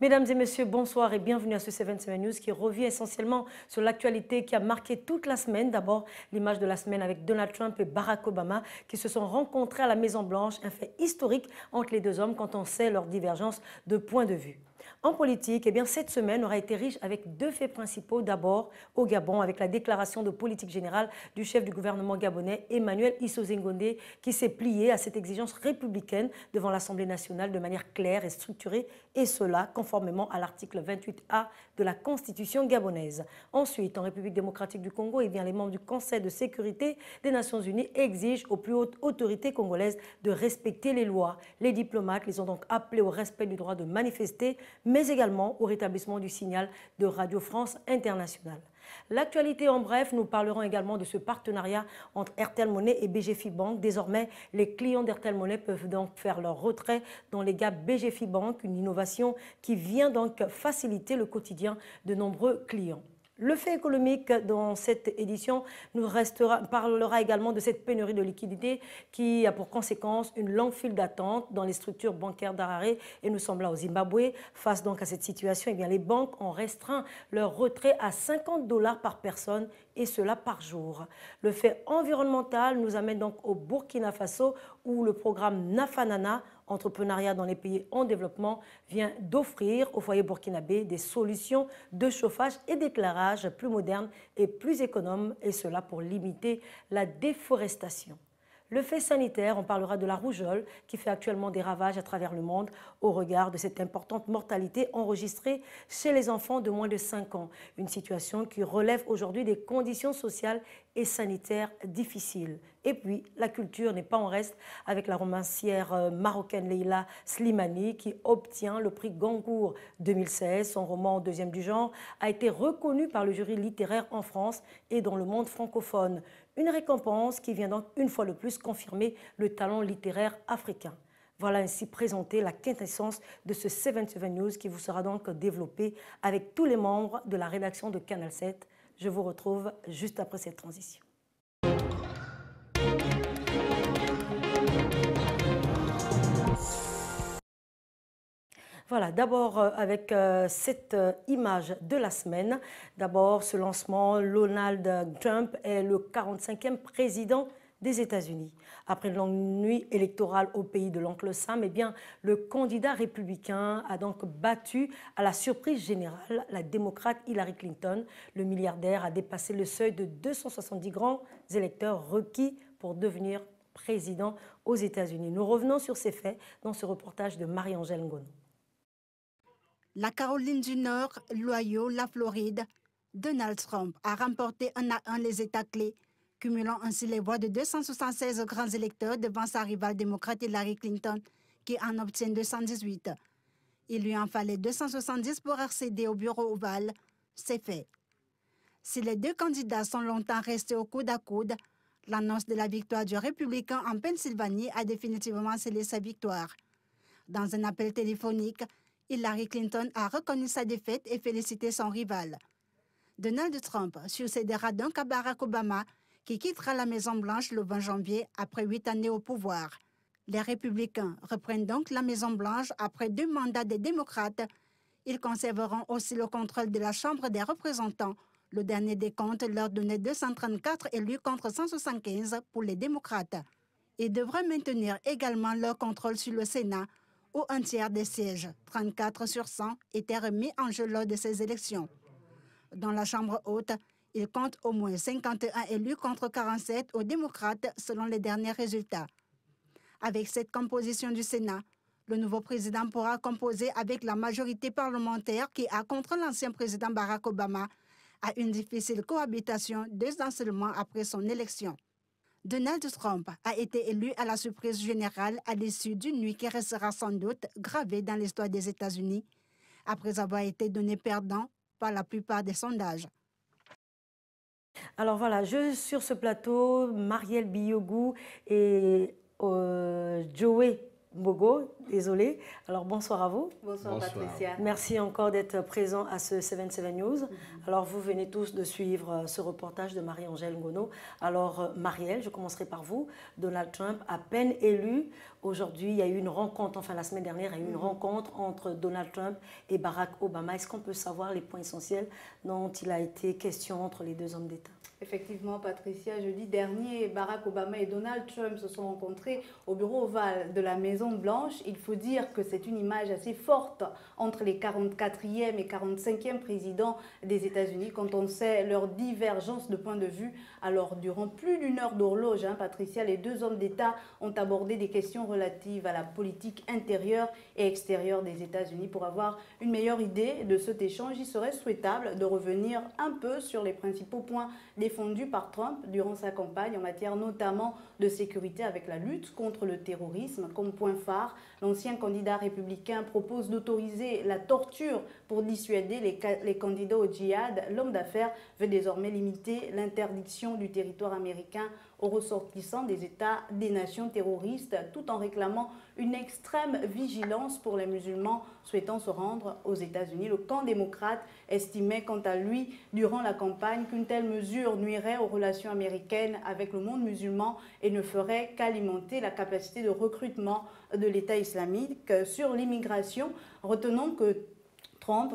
Mesdames et messieurs, bonsoir et bienvenue à ce 77 News qui revient essentiellement sur l'actualité qui a marqué toute la semaine. D'abord, l'image de la semaine avec Donald Trump et Barack Obama qui se sont rencontrés à la Maison-Blanche, un fait historique entre les deux hommes quand on sait leur divergence de point de vue. En politique, cette semaine aura été riche avec deux faits principaux. D'abord, au Gabon, avec la déclaration de politique générale du chef du gouvernement gabonais, Emmanuel Issozé Ngondé, qui s'est plié à cette exigence républicaine devant l'Assemblée nationale de manière claire et structurée, et cela conformément à l'article 28A de la Constitution gabonaise. Ensuite, en République démocratique du Congo, les membres du Conseil de sécurité des Nations unies exigent aux plus hautes autorités congolaises de respecter les lois. Les diplomates les ont donc appelés au respect du droit de manifester, mais également au rétablissement du signal de Radio France Internationale. L'actualité en bref, nous parlerons également de ce partenariat entre Airtel Money et BGFI Bank. Désormais, les clients d'Airtel Money peuvent donc faire leur retrait dans les GAB BGFI Bank, une innovation qui vient donc faciliter le quotidien de nombreux clients. Le fait économique dans cette édition parlera également de cette pénurie de liquidités qui a pour conséquence une longue file d'attente dans les structures bancaires d'Harare et nous sommes là au Zimbabwe. Face donc à cette situation, les banques ont restreint leur retrait à $50 par personne et cela par jour. Le fait environnemental nous amène donc au Burkina Faso où le programme Nafanana, entrepreneuriat dans les pays en développement, vient d'offrir aux foyers burkinabés des solutions de chauffage et d'éclairage plus modernes et plus économes, et cela pour limiter la déforestation. Le fait sanitaire, on parlera de la rougeole qui fait actuellement des ravages à travers le monde au regard de cette importante mortalité enregistrée chez les enfants de moins de 5 ans. Une situation qui relève aujourd'hui des conditions sociales et sanitaires difficiles. Et puis, la culture n'est pas en reste avec la romancière marocaine Leila Slimani qui obtient le prix Goncourt 2016. Son roman deuxième du genre a été reconnu par le jury littéraire en France et dans le monde francophone. Une récompense qui vient donc une fois de plus confirmer le talent littéraire africain. Voilà ainsi présentée la quintessence de ce 77 News qui vous sera donc développé avec tous les membres de la rédaction de Canal 7. Je vous retrouve juste après cette transition. Voilà, d'abord avec cette image de la semaine. D'abord, ce lancement, Donald Trump est le 45e président des États-Unis. Après une longue nuit électorale au pays de l'oncle Sam, le candidat républicain a donc battu à la surprise générale la démocrate Hillary Clinton. Le milliardaire a dépassé le seuil de 270 grands électeurs requis pour devenir président aux États-Unis. Nous revenons sur ces faits dans ce reportage de Marie-Angèle Ngono. La Caroline du Nord, l'Ohio, la Floride, Donald Trump a remporté un à un les États clés, cumulant ainsi les voix de 276 grands électeurs devant sa rivale démocrate Hillary Clinton, qui en obtient 218. Il lui en fallait 270 pour accéder au bureau ovale. C'est fait. Si les deux candidats sont longtemps restés au coude à coude, l'annonce de la victoire du républicain en Pennsylvanie a définitivement scellé sa victoire. Dans un appel téléphonique, Hillary Clinton a reconnu sa défaite et félicité son rival. Donald Trump succédera donc à Barack Obama, qui quittera la Maison-Blanche le 20 janvier après 8 années au pouvoir. Les républicains reprennent donc la Maison-Blanche après 2 mandats des démocrates. Ils conserveront aussi le contrôle de la Chambre des représentants. Le dernier décompte leur donnait 234 élus contre 175 pour les démocrates. Ils devraient maintenir également leur contrôle sur le Sénat, où un tiers des sièges, 34 sur 100, étaient remis en jeu lors de ces élections. Dans la Chambre haute, il compte au moins 51 élus contre 47 aux démocrates selon les derniers résultats. Avec cette composition du Sénat, le nouveau président pourra composer avec la majorité parlementaire qui a contraint l'ancien président Barack Obama à une difficile cohabitation 2 ans seulement après son élection. Donald Trump a été élu à la surprise générale à l'issue d'une nuit qui restera sans doute gravée dans l'histoire des États-Unis, après avoir été donné perdant par la plupart des sondages. Alors voilà, sur ce plateau, Marielle Biogou et Joey Bogo, désolé. Alors bonsoir à vous. Bonsoir Patricia. Merci encore d'être présent à ce 77 News. Alors vous venez tous de suivre ce reportage de Marie-Angèle Ngono. Alors Marielle, je commencerai par vous. Donald Trump, à peine élu Aujourd'hui, il y a eu une rencontre, enfin la semaine dernière, il y a eu une rencontre entre Donald Trump et Barack Obama. Est-ce qu'on peut savoir les points essentiels dont il a été question entre les deux hommes d'État? Effectivement, Patricia, jeudi dernier, Barack Obama et Donald Trump se sont rencontrés au bureau ovale de la Maison-Blanche. Il faut dire que c'est une image assez forte entre les 44e et 45e présidents des États-Unis quand on sait leur divergence de point de vue. Alors, durant plus d'une heure d'horloge, Patricia, les deux hommes d'État ont abordé des questions relatives à la politique intérieure et extérieure des États-Unis. Pour avoir une meilleure idée de cet échange, il serait souhaitable de revenir un peu sur les principaux points défendu par Trump durant sa campagne en matière notamment de sécurité avec la lutte contre le terrorisme. Comme point phare, l'ancien candidat républicain propose d'autoriser la torture pour dissuader les candidats au djihad. L'homme d'affaires veut désormais limiter l'interdiction du territoire américain aux ressortissants des États des nations terroristes, tout en réclamant une extrême vigilance pour les musulmans souhaitant se rendre aux États-Unis. Le camp démocrate estimait quant à lui, durant la campagne, qu'une telle mesure nuirait aux relations américaines avec le monde musulman et ne ferait qu'alimenter la capacité de recrutement de l'État islamique. Sur l'immigration, retenons que Trump,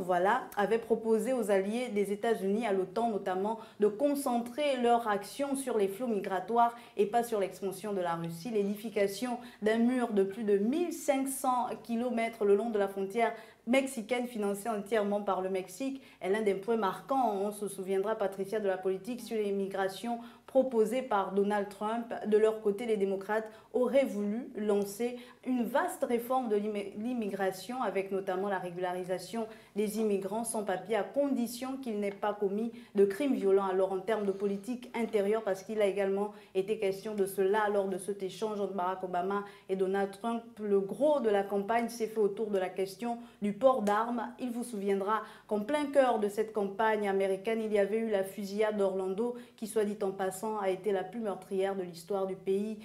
avait proposé aux alliés des États-Unis, à l'OTAN notamment, de concentrer leur action sur les flots migratoires et pas sur l'expansion de la Russie. L'édification d'un mur de plus de 1500 km le long de la frontière mexicaine financée entièrement par le Mexique est l'un des points marquants. On se souviendra, Patricia, de la politique sur l'immigration proposée par Donald Trump. De leur côté, les démocrates auraient voulu lancer une vaste réforme de l'immigration avec notamment la régularisation des immigrants sans papier à condition qu'ils n'aient pas commis de crimes violents. Alors en termes de politique intérieure, parce qu'il a également été question de cela lors de cet échange entre Barack Obama et Donald Trump, le gros de la campagne s'est fait autour de la question du port d'armes. Il vous souviendra qu'en plein cœur de cette campagne américaine, il y avait eu la fusillade d'Orlando qui, soit dit en passant, a été la plus meurtrière de l'histoire du pays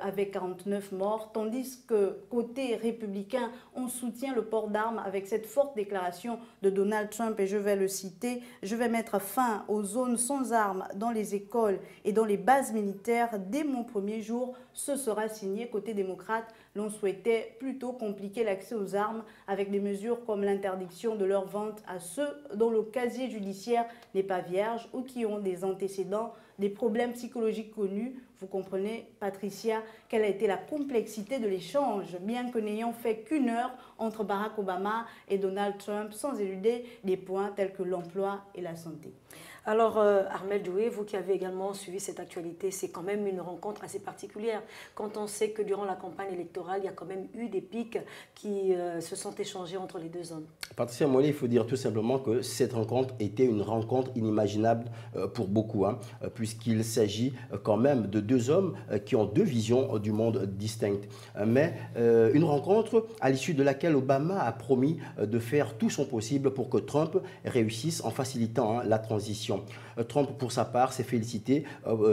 avec 49 morts, tandis que côté républicain, on soutient le port d'armes avec cette forte déclaration de Donald Trump, et je vais le citer: « Je vais mettre fin aux zones sans armes dans les écoles et dans les bases militaires dès mon premier jour. » Ce sera signé. Côté démocrate, l'on souhaitait plutôt compliquer l'accès aux armes avec des mesures comme l'interdiction de leur vente à ceux dont le casier judiciaire n'est pas vierge ou qui ont des antécédents, des problèmes psychologiques connus. Vous comprenez, Patricia, quelle a été la complexité de l'échange, bien que n'ayant fait qu'une heure entre Barack Obama et Donald Trump, sans éluder des points tels que l'emploi et la santé. Alors, Ahmed Doué, vous qui avez également suivi cette actualité, c'est quand même une rencontre assez particulière. Quand on sait que durant la campagne électorale, il y a quand même eu des pics qui se sont échangés entre les deux hommes. Patricia Mollet, il faut dire tout simplement que cette rencontre était une rencontre inimaginable pour beaucoup, puisqu'il s'agit quand même de deux hommes qui ont deux visions du monde distinctes. Mais une rencontre à l'issue de laquelle Obama a promis de faire tout son possible pour que Trump réussisse en facilitant la transition. Trump, pour sa part, s'est félicité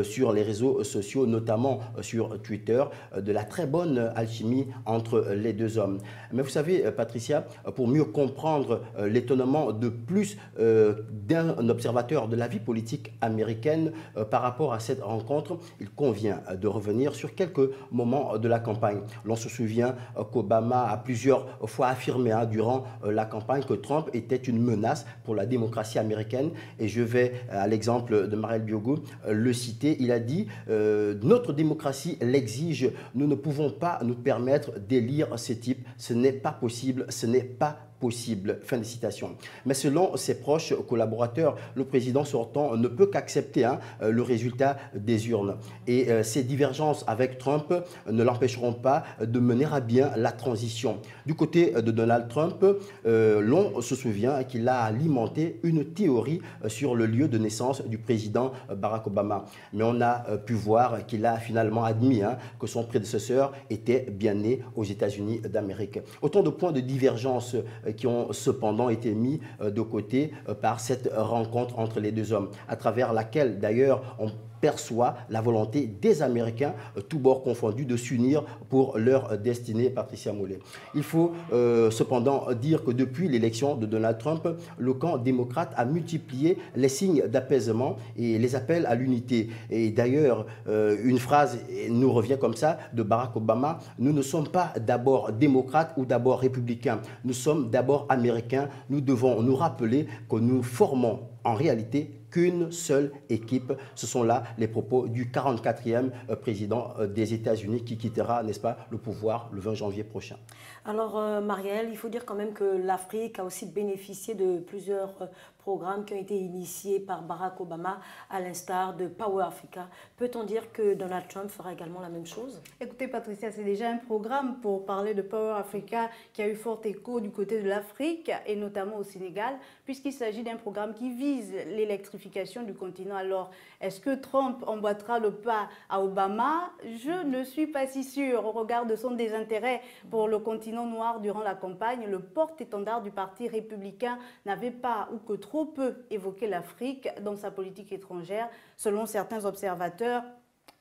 sur les réseaux sociaux, notamment sur Twitter, de la très bonne alchimie entre les deux hommes. Mais vous savez, Patricia, pour mieux comprendre l'étonnement de plus d'un observateur de la vie politique américaine par rapport à cette rencontre, il convient de revenir sur quelques moments de la campagne. L'on se souvient qu'Obama a plusieurs fois affirmé durant la campagne que Trump était une menace pour la démocratie américaine, et je vais à l'exemple de Marielle Biogo le citer. Il a dit « Notre démocratie l'exige, nous ne pouvons pas nous permettre d'élire ce type, ce n'est pas possible, ce n'est pas possible ». Fin de citation. Mais selon ses proches collaborateurs, le président sortant ne peut qu'accepter le résultat des urnes. Et ces divergences avec Trump ne l'empêcheront pas de mener à bien la transition. Du côté de Donald Trump, l'on se souvient qu'il a alimenté une théorie sur le lieu de naissance du président Barack Obama. Mais on a pu voir qu'il a finalement admis que son prédécesseur était bien né aux États-Unis d'Amérique. Autant de points de divergence qui ont cependant été mis de côté par cette rencontre entre les deux hommes, à travers laquelle d'ailleurs on perçoit la volonté des Américains, tous bords confondus, de s'unir pour leur destinée, Patricia Mollet. Il faut cependant dire que depuis l'élection de Donald Trump, le camp démocrate a multiplié les signes d'apaisement et les appels à l'unité. Et d'ailleurs, une phrase nous revient comme ça de Barack Obama: nous ne sommes pas d'abord démocrates ou d'abord républicains, nous sommes d'abord américains. Nous devons nous rappeler que nous formons en réalité qu'une seule équipe. Ce sont là les propos du 44e président des États-Unis qui quittera, n'est-ce pas, le pouvoir le 20 janvier prochain. Alors, Marielle, il faut dire quand même que l'Afrique a aussi bénéficié de plusieurs programmes qui ont été initiés par Barack Obama, à l'instar de Power Africa. Peut-on dire que Donald Trump fera également la même chose? Écoutez, Patricia, c'est déjà un programme pour parler de Power Africa qui a eu fort écho du côté de l'Afrique et notamment au Sénégal, puisqu'il s'agit d'un programme qui vise l'électrification du continent. Alors, est-ce que Trump emboîtera le pas à Obama? Je ne suis pas si sûre. Au regard de son désintérêt pour le continent noir durant la campagne, le porte-étendard du Parti républicain n'avait pas ou que trop peu évoqué l'Afrique dans sa politique étrangère. Selon certains observateurs,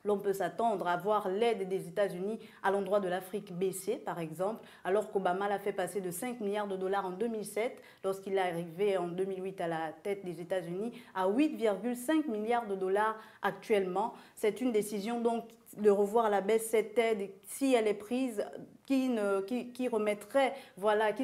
l'on peut s'attendre à voir l'aide des États-Unis à l'endroit de l'Afrique baisser, par exemple, alors qu'Obama l'a fait passer de 5 milliards de dollars en 2007, lorsqu'il est arrivé en 2008 à la tête des États-Unis, à 8,5 milliards de dollars actuellement. C'est une décision donc de revoir à la baisse cette aide, si elle est prise, qui remettrait, voilà, que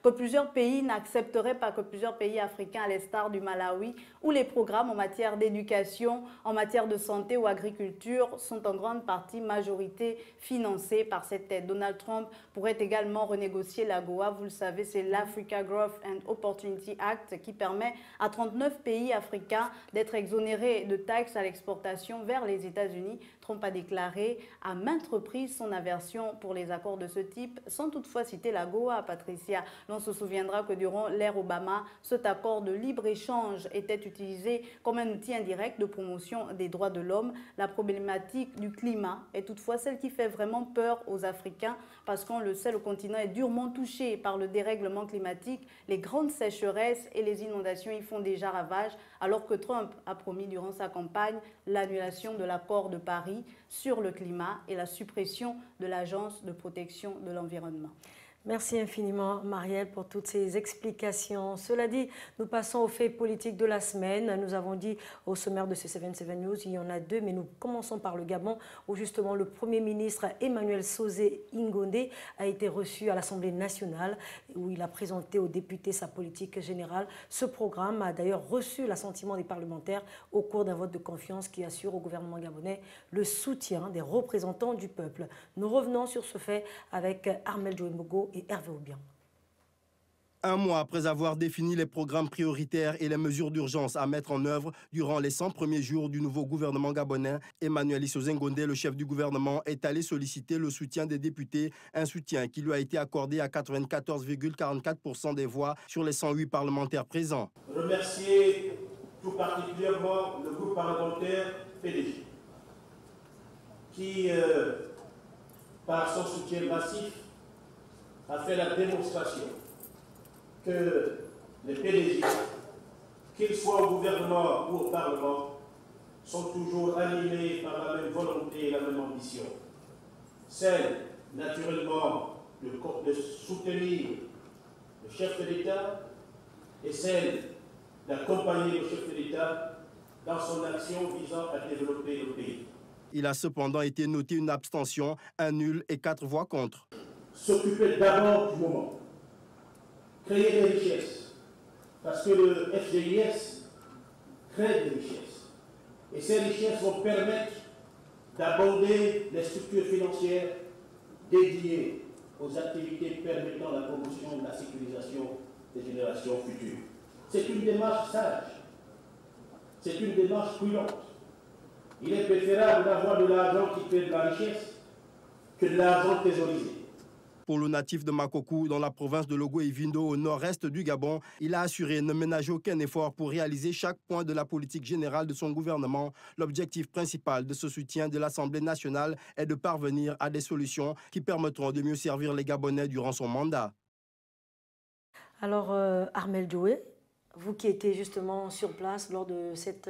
plusieurs pays n'accepteraient pas, que plusieurs pays africains, à l'instar du Malawi, où les programmes en matière d'éducation, en matière de santé ou agriculture sont en grande partie majorité financés par cette aide. Donald Trump pourrait également renégocier l'AGOA. Vous le savez, c'est l'Africa Growth and Opportunity Act qui permet à 39 pays africains d'être exonérés de taxes à l'exportation vers les États-Unis. Trump a déclaré à maintes reprises son aversion pour les accords de ce type, sans toutefois citer l'AGOA, Patricia. L'on se souviendra que durant l'ère Obama, cet accord de libre-échange était utilisé comme un outil indirect de promotion des droits de l'homme. La problématique du climat est toutefois celle qui fait vraiment peur aux Africains, parce qu'on le sait, le continent est durement touché par le dérèglement climatique. Les grandes sécheresses et les inondations y font déjà ravage, alors que Trump a promis durant sa campagne l'annulation de l'accord de Paris sur le climat et la suppression de l'Agence de protection de l'environnement. Merci infiniment, Marielle, pour toutes ces explications. Cela dit, nous passons aux faits politiques de la semaine. Nous avons dit au sommaire de ce 77 News, il y en a deux, mais nous commençons par le Gabon, où justement le Premier ministre Emmanuel Sosé Ingondé a été reçu à l'Assemblée nationale, où il a présenté aux députés sa politique générale. Ce programme a d'ailleurs reçu l'assentiment des parlementaires au cours d'un vote de confiance qui assure au gouvernement gabonais le soutien des représentants du peuple. Nous revenons sur ce fait avec Armel Joembogo et Hervé Aubian. Un mois après avoir défini les programmes prioritaires et les mesures d'urgence à mettre en œuvre durant les 100 premiers jours du nouveau gouvernement gabonais, Emmanuel Sosé Ingondé, le chef du gouvernement, est allé solliciter le soutien des députés, un soutien qui lui a été accordé à 94,44% des voix sur les 108 parlementaires présents. Remercier tout particulièrement le groupe parlementaire PDG, qui, par son soutien massif, a fait la démonstration que les PDG, qu'ils soient au gouvernement ou au Parlement, sont toujours animés par la même volonté et la même ambition. Celle, naturellement, de soutenir le chef de l'État et celle d'accompagner le chef de l'État dans son action visant à développer le pays. Il a cependant été noté une abstention, un nul et 4 voix contre. S'occuper d'abord du moment, créer des richesses, parce que le FGIS crée des richesses. Et ces richesses vont permettre d'abonder les structures financières dédiées aux activités permettant la promotion de la sécurisation des générations futures. C'est une démarche sage, c'est une démarche prudente. Il est préférable d'avoir de l'argent qui crée de la richesse que de l'argent thésaurisé. Pour le natif de Makokou, dans la province de Logo et Vindo, au nord-est du Gabon, il a assuré ne ménager aucun effort pour réaliser chaque point de la politique générale de son gouvernement. L'objectif principal de ce soutien de l'Assemblée nationale est de parvenir à des solutions qui permettront de mieux servir les Gabonais durant son mandat. Alors, Armel Joé, Vous qui étiez justement sur place lors de cette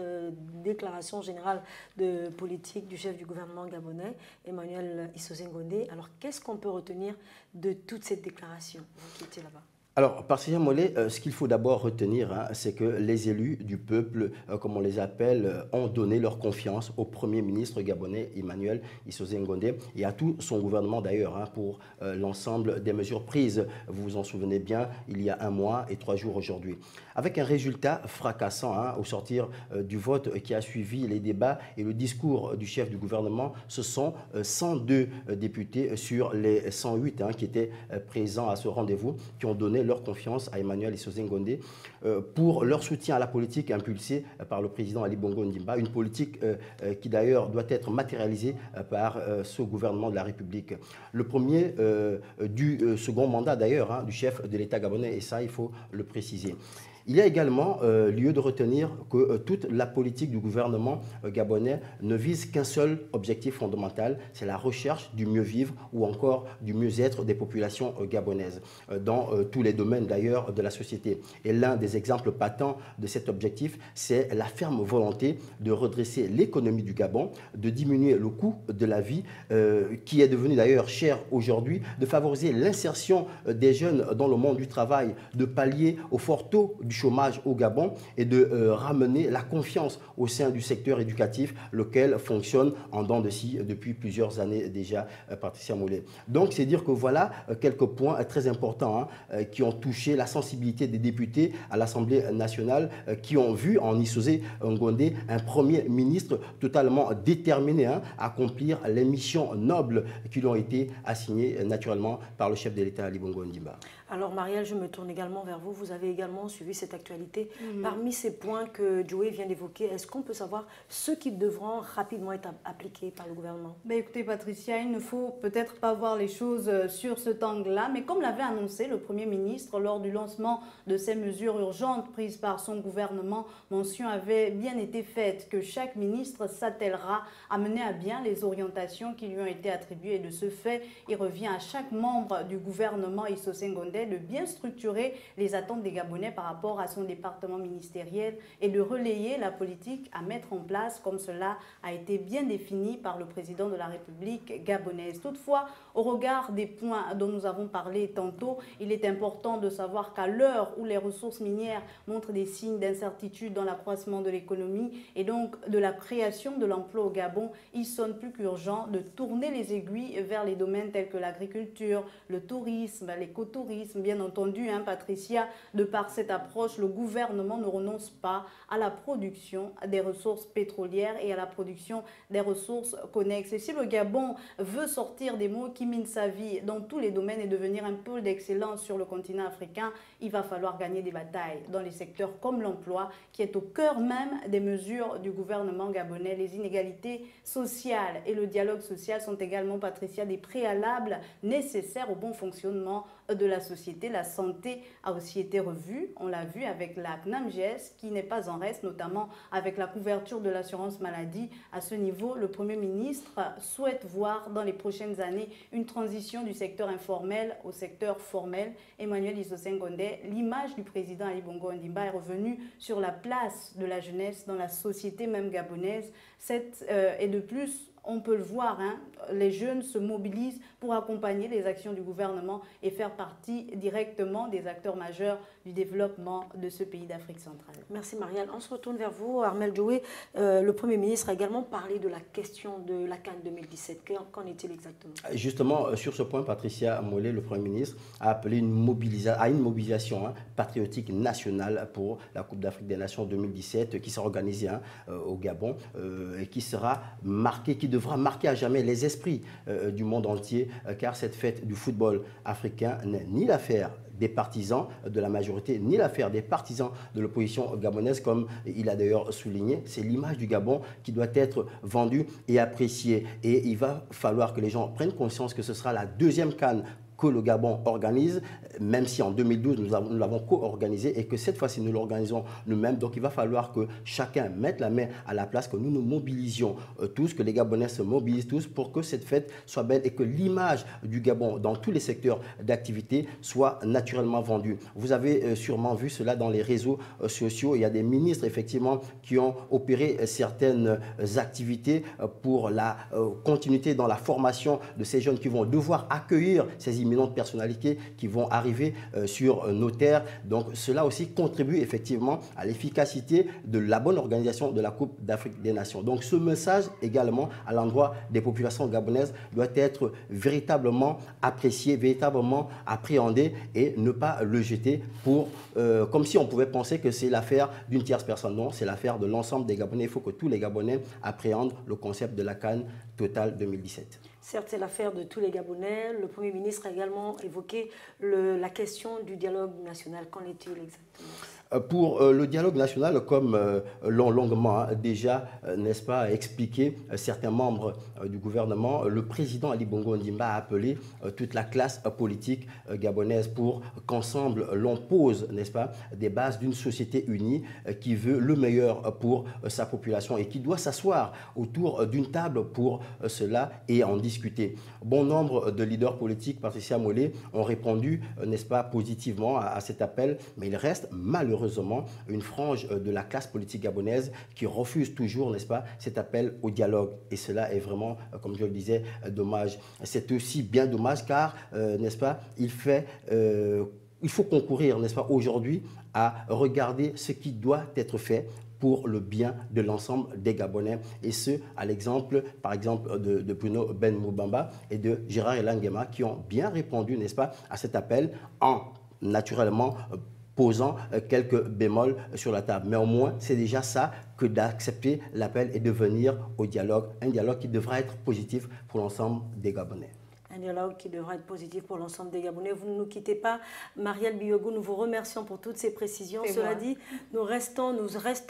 déclaration générale de politique du chef du gouvernement gabonais, Emmanuel Issoze-Ngondé, alors qu'est-ce qu'on peut retenir de toute cette déclaration, vous qui étiez là-bas? Alors, Patricia Mollet, ce qu'il faut d'abord retenir, c'est que les élus du peuple, comme on les appelle, ont donné leur confiance au Premier ministre gabonais Emmanuel Issoze-Ngondé et à tout son gouvernement d'ailleurs pour l'ensemble des mesures prises. Vous vous en souvenez bien, il y a 1 mois et 3 jours aujourd'hui. Avec un résultat fracassant au sortir du vote qui a suivi les débats et le discours du chef du gouvernement, ce sont 102 députés sur les 108 qui étaient présents à ce rendez-vous qui ont donné leur confiance à Emmanuel Issoze-Ngondé pour leur soutien à la politique impulsée par le président Ali Bongo Ondimba, une politique qui d'ailleurs doit être matérialisée par ce gouvernement de la République. Le premier du second mandat d'ailleurs du chef de l'État gabonais, et ça il faut le préciser. Il y a également lieu de retenir que toute la politique du gouvernement gabonais ne vise qu'un seul objectif fondamental, c'est la recherche du mieux vivre ou encore du mieux-être des populations gabonaises, dans tous les domaines d'ailleurs de la société. Et l'un des exemples patents de cet objectif, c'est la ferme volonté de redresser l'économie du Gabon, de diminuer le coût de la vie, qui est devenu d'ailleurs cher aujourd'hui, de favoriser l'insertion des jeunes dans le monde du travail, de pallier au fort taux du chômage au Gabon et de ramener la confiance au sein du secteur éducatif, lequel fonctionne en dents de scie depuis plusieurs années déjà, Patricia Mollet. Donc, c'est dire que voilà quelques points très importants qui ont touché la sensibilité des députés à l'Assemblée nationale, qui ont vu en Issoze-Ngondé un Premier ministre totalement déterminé à accomplir les missions nobles qui lui ont été assignées naturellement par le chef de l'État Ali Bongo Ondimba. Alors Marielle, je me tourne également vers vous. Vous avez également suivi cette actualité. Parmi ces points que Joey vient d'évoquer, est-ce qu'on peut savoir ceux qui devront rapidement être appliqués par le gouvernement? Écoutez Patricia, il ne faut peut-être pas voir les choses sur cet angle-là, mais comme l'avait annoncé le Premier ministre lors du lancement de ces mesures urgentes prises par son gouvernement, mention avait bien été faite que chaque ministre s'attellera à mener à bien les orientations qui lui ont été attribuées. Et de ce fait, il revient à chaque membre du gouvernement Issoze-Ngondé de bien structurer les attentes des Gabonais par rapport à son département ministériel et de relayer la politique à mettre en place comme cela a été bien défini par le président de la République gabonaise. Toutefois, au regard des points dont nous avons parlé tantôt, il est important de savoir qu'à l'heure où les ressources minières montrent des signes d'incertitude dans l'accroissement de l'économie et donc de la création de l'emploi au Gabon, il sonne plus qu'urgent de tourner les aiguilles vers les domaines tels que l'agriculture, le tourisme, l'écotourisme. Bien entendu, Patricia, de par cette approche, le gouvernement ne renonce pas à la production des ressources pétrolières et à la production des ressources connexes. Et si le Gabon veut sortir des maux qui minent sa vie dans tous les domaines et devenir un pôle d'excellence sur le continent africain, il va falloir gagner des batailles dans les secteurs comme l'emploi, qui est au cœur même des mesures du gouvernement gabonais. Les inégalités sociales et le dialogue social sont également, Patricia, des préalables nécessaires au bon fonctionnement de la société. La santé a aussi été revue, on l'a vu avec la CNAMGS qui n'est pas en reste, notamment avec la couverture de l'assurance maladie. À ce niveau, le Premier ministre souhaite voir dans les prochaines années une transition du secteur informel au secteur formel. Emmanuel Issoze-Ngondé, l'image du président Ali Bongo Ondimba est revenue sur la place de la jeunesse dans la société même gabonaise. Et de plus, on peut le voir, les jeunes se mobilisent pour accompagner les actions du gouvernement et faire partie directement des acteurs majeurs du développement de ce pays d'Afrique centrale. Merci Marielle. On se retourne vers vous. Armel Joey, le Premier ministre a également parlé de la question de la CAN 2017. Qu'en est-il exactement? Justement, sur ce point, Patricia Mollet, le Premier ministre, a appelé une mobilisation patriotique nationale pour la Coupe d'Afrique des Nations 2017 qui sera organisée au Gabon et qui sera marquée, qui devra marquer à jamais les esprits du monde entier, car cette fête du football africain n'est ni l'affaire des partisans de la majorité, ni l'affaire des partisans de l'opposition gabonaise, comme il a d'ailleurs souligné. C'est l'image du Gabon qui doit être vendue et appréciée. Et il va falloir que les gens prennent conscience que ce sera la deuxième CAN que le Gabon organise, même si en 2012 nous l'avons co-organisé et que cette fois-ci nous l'organisons nous-mêmes. Donc il va falloir que chacun mette la main à la place, que nous nous mobilisions tous, que les Gabonais se mobilisent tous pour que cette fête soit belle et que l'image du Gabon dans tous les secteurs d'activité soit naturellement vendue. Vous avez sûrement vu cela dans les réseaux sociaux. Il y a des ministres effectivement qui ont opéré certaines activités pour la continuité dans la formation de ces jeunes qui vont devoir accueillir ces imminentes personnalités qui vont arriver sur nos terres. Donc cela aussi contribue effectivement à l'efficacité de la bonne organisation de la Coupe d'Afrique des Nations. Donc ce message également à l'endroit des populations gabonaises doit être véritablement apprécié, véritablement appréhendé et ne pas le jeter pour, comme si on pouvait penser que c'est l'affaire d'une tierce personne. Non, c'est l'affaire de l'ensemble des Gabonais. Il faut que tous les Gabonais appréhendent le concept de la CAN Total 2017. Certes, c'est l'affaire de tous les Gabonais. Le Premier ministre a également évoqué la question du dialogue national. Qu'en est-il exactement ? Pour le dialogue national, comme l'ont longuement déjà, n'est-ce pas, expliqué certains membres du gouvernement, le président Ali Bongo Ondimba a appelé toute la classe politique gabonaise pour qu'ensemble l'on pose, n'est-ce pas, des bases d'une société unie qui veut le meilleur pour sa population et qui doit s'asseoir autour d'une table pour cela et en discuter. Bon nombre de leaders politiques, Patricia Mollet, ont répondu, n'est-ce pas, positivement à cet appel, mais il reste malheureusement une frange de la classe politique gabonaise qui refuse toujours, n'est-ce pas, cet appel au dialogue. Et cela est vraiment, comme je le disais, dommage. C'est aussi bien dommage car, n'est-ce pas, il faut concourir, n'est-ce pas, aujourd'hui à regarder ce qui doit être fait pour le bien de l'ensemble des Gabonais. Et ce, à l'exemple, par exemple, de Bruno Ben Moubamba et de Gérard Elangema qui ont bien répondu, n'est-ce pas, à cet appel en, naturellement, posant quelques bémols sur la table. Mais au moins, c'est déjà ça que d'accepter l'appel et de venir au dialogue. Un dialogue qui devra être positif pour l'ensemble des Gabonais. Un dialogue qui devra être positif pour l'ensemble des Gabonais. Vous ne nous quittez pas, Marielle Biogou. Nous vous remercions pour toutes ces précisions. Cela dit, nous restons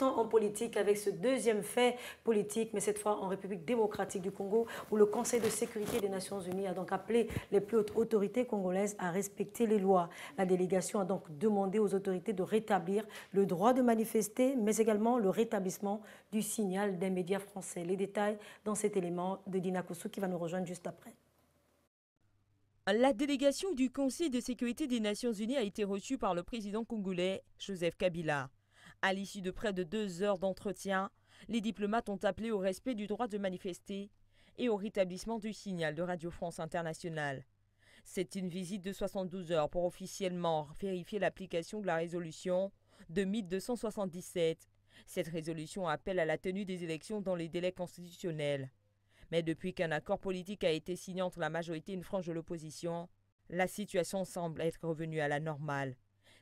en politique avec ce deuxième fait politique, mais cette fois en République démocratique du Congo, où le Conseil de sécurité des Nations Unies a donc appelé les plus hautes autorités congolaises à respecter les lois. La délégation a donc demandé aux autorités de rétablir le droit de manifester, mais également le rétablissement du signal des médias français. Les détails dans cet élément de Dina Koussou qui va nous rejoindre juste après. La délégation du Conseil de sécurité des Nations Unies a été reçue par le président congolais Joseph Kabila. À l'issue de près de 2 heures d'entretien, les diplomates ont appelé au respect du droit de manifester et au rétablissement du signal de Radio France Internationale. C'est une visite de 72 heures pour officiellement vérifier l'application de la résolution 2277. Cette résolution appelle à la tenue des élections dans les délais constitutionnels. Mais depuis qu'un accord politique a été signé entre la majorité et une frange de l'opposition, la situation semble être revenue à la normale.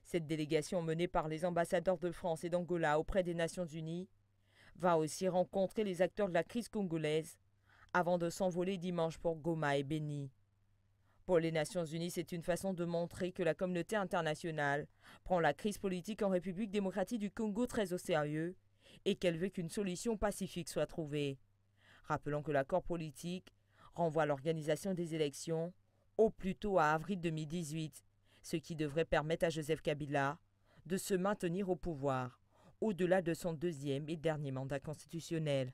Cette délégation menée par les ambassadeurs de France et d'Angola auprès des Nations Unies va aussi rencontrer les acteurs de la crise congolaise avant de s'envoler dimanche pour Goma et Beni. Pour les Nations Unies, c'est une façon de montrer que la communauté internationale prend la crise politique en République démocratique du Congo très au sérieux et qu'elle veut qu'une solution pacifique soit trouvée. Rappelons que l'accord politique renvoie à l'organisation des élections au plus tôt à avril 2018, ce qui devrait permettre à Joseph Kabila de se maintenir au pouvoir au-delà de son 2e et dernier mandat constitutionnel.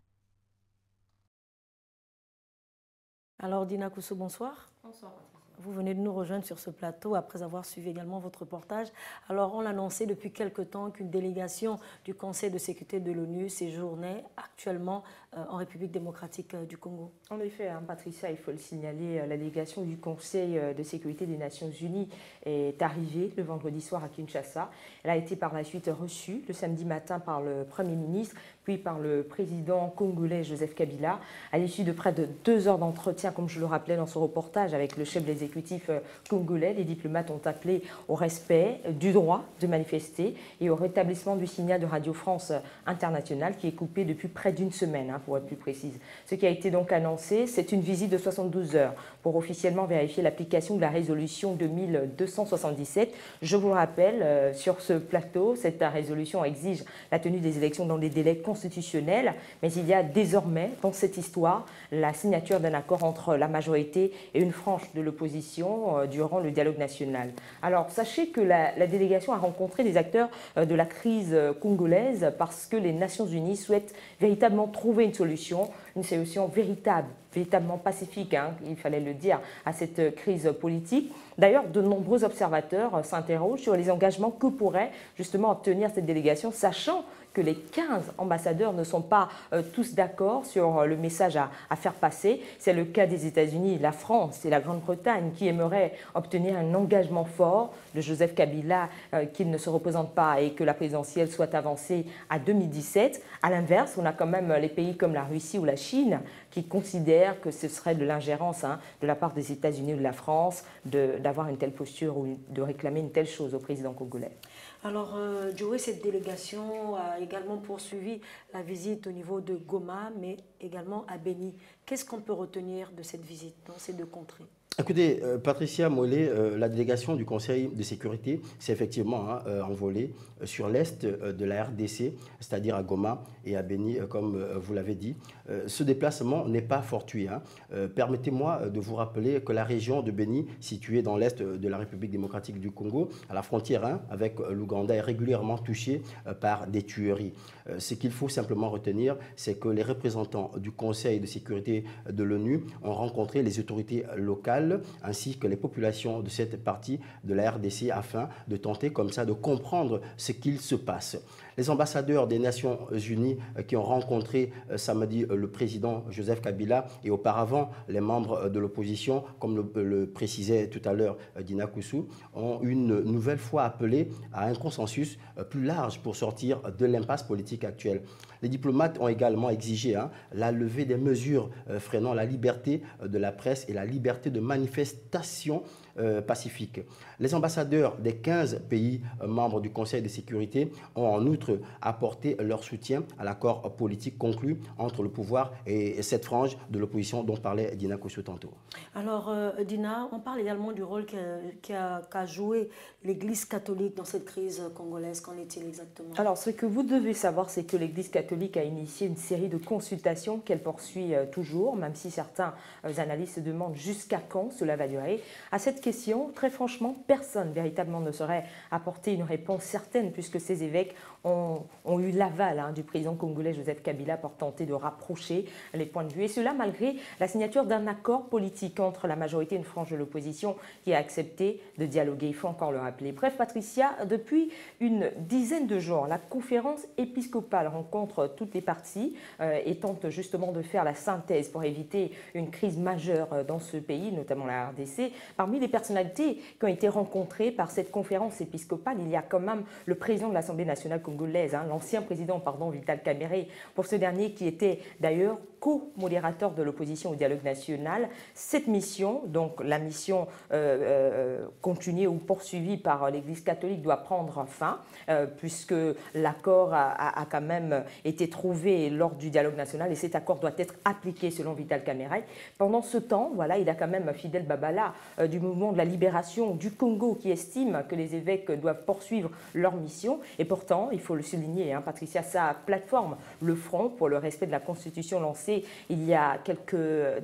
Alors Dina Koussou, bonsoir. Bonsoir. Vous venez de nous rejoindre sur ce plateau après avoir suivi également votre reportage. Alors, on l'annonçait depuis quelque temps qu'une délégation du Conseil de sécurité de l'ONU séjournait actuellement en République démocratique du Congo. En effet, Patricia, il faut le signaler, la délégation du Conseil de sécurité des Nations Unies est arrivée le vendredi soir à Kinshasa. Elle a été par la suite reçue le samedi matin par le Premier ministre, puis par le président congolais Joseph Kabila. À l'issue de près de 2 heures d'entretien, comme je le rappelais dans ce reportage, avec le chef de l'exécutif congolais, les diplomates ont appelé au respect du droit de manifester et au rétablissement du signal de Radio France Internationale qui est coupé depuis près d'une semaine pour être plus précise. Ce qui a été donc annoncé, c'est une visite de 72 heures pour officiellement vérifier l'application de la résolution 2277. Je vous rappelle, sur ce plateau, cette résolution exige la tenue des élections dans des délais constitutionnels, mais il y a désormais dans cette histoire la signature d'un accord entre la majorité et une frange de l'opposition durant le dialogue national. Alors sachez que la délégation a rencontré des acteurs de la crise congolaise parce que les Nations Unies souhaitent véritablement trouver une solution véritablement pacifique, hein, il fallait le dire, à cette crise politique. D'ailleurs, de nombreux observateurs s'interrogent sur les engagements que pourrait justement obtenir cette délégation, sachant que les 15 ambassadeurs ne sont pas tous d'accord sur le message à faire passer. C'est le cas des États-Unis, la France et la Grande-Bretagne qui aimeraient obtenir un engagement fort de Joseph Kabila qu'il ne se représente pas et que la présidentielle soit avancée à 2017. À l'inverse, on a quand même les pays comme la Russie ou la Chine qui considèrent que ce serait de l'ingérence de la part des États-Unis ou de la France d'avoir une telle posture ou de réclamer une telle chose au président congolais. Alors, Joey, cette délégation a également poursuivi la visite au niveau de Goma, mais également à Beni. Qu'est-ce qu'on peut retenir de cette visite dans ces deux contrées? Écoutez, Patricia Mollet, la délégation du Conseil de sécurité s'est effectivement envolée sur l'est de la RDC, c'est-à-dire à Goma et à Beni, comme vous l'avez dit. Ce déplacement n'est pas fortuit. Permettez-moi de vous rappeler que la région de Beni, située dans l'est de la République démocratique du Congo, à la frontière avec l'Ouganda, est régulièrement touchée par des tueries. Ce qu'il faut simplement retenir, c'est que les représentants du Conseil de sécurité de l'ONU ont rencontré les autorités locales ainsi que les populations de cette partie de la RDC afin de tenter comme ça de comprendre ce qu'il se passe. Les ambassadeurs des Nations Unies qui ont rencontré samedi le président Joseph Kabila et auparavant les membres de l'opposition, comme le précisait tout à l'heure Dina Koussou, ont une nouvelle fois appelé à un consensus plus large pour sortir de l'impasse politique actuelle. Les diplomates ont également exigé la levée des mesures freinant la liberté de la presse et la liberté de manifestation pacifique. Les ambassadeurs des 15 pays membres du Conseil de sécurité ont en outre apporté leur soutien à l'accord politique conclu entre le pouvoir et cette frange de l'opposition dont parlait Dina Koussou tantôt. Alors Dina, on parle également du rôle qu'a joué l'Église catholique dans cette crise congolaise. Qu'en est-il exactement? Alors ce que vous devez savoir, c'est que l'Église catholique a initié une série de consultations qu'elle poursuit toujours, même si certains analystes se demandent jusqu'à quand cela va durer. À cette question, très franchement, personne véritablement ne saurait apporter une réponse certaine puisque ces évêques ont eu l'aval du président congolais Joseph Kabila pour tenter de rapprocher les points de vue. Et cela malgré la signature d'un accord politique entre la majorité et une frange de l'opposition qui a accepté de dialoguer. Il faut encore le rappeler. Bref, Patricia, depuis une dizaine de jours, la conférence épiscopale rencontre toutes les parties et tente justement de faire la synthèse pour éviter une crise majeure dans ce pays, notamment la RDC. Parmi les personnalités qui ont été rencontrées par cette conférence épiscopale, il y a quand même le président de l'Assemblée nationale congolaise, l'ancien président, Vital Kamerhe, pour ce dernier qui était d'ailleurs co-modérateur de l'opposition au dialogue national. Cette mission, donc la mission continuée ou poursuivie par l'Église catholique, doit prendre fin, puisque l'accord a quand même été trouvé lors du dialogue national et cet accord doit être appliqué selon Vital Kamerhe. Pendant ce temps, voilà, il y a quand même Fidel Babala du mouvement de la libération du Congo qui estime que les évêques doivent poursuivre leur mission. Et pourtant, il faut le souligner, Patricia, sa plateforme, le Front pour le respect de la Constitution lancée il y a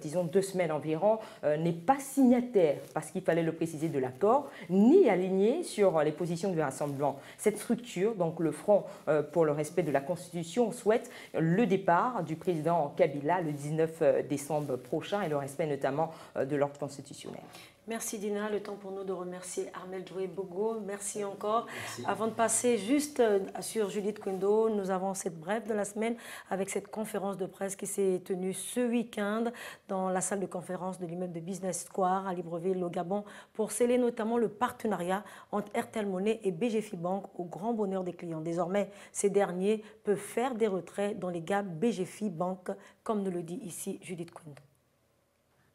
disons 2 semaines environ, n'est pas signataire, parce qu'il fallait le préciser, de l'accord, ni aligné sur les positions du Rassemblement. Cette structure, donc le Front pour le respect de la Constitution, souhaite le départ du président Kabila le 19 décembre prochain et le respect notamment de l'ordre constitutionnel. Merci Dina, le temps pour nous de remercier Armel Joey Bogo. Merci encore. Merci. Avant de passer juste sur Judith Kondo, nous avons cette brève de la semaine avec cette conférence de presse qui s'est tenue ce week-end dans la salle de conférence de l'immeuble de Business Square à Libreville au Gabon pour sceller notamment le partenariat entre Airtel Money et BGFI Bank au grand bonheur des clients. Désormais, ces derniers peuvent faire des retraits dans les GAB BGFI Bank, comme nous le dit ici Judith Kondo.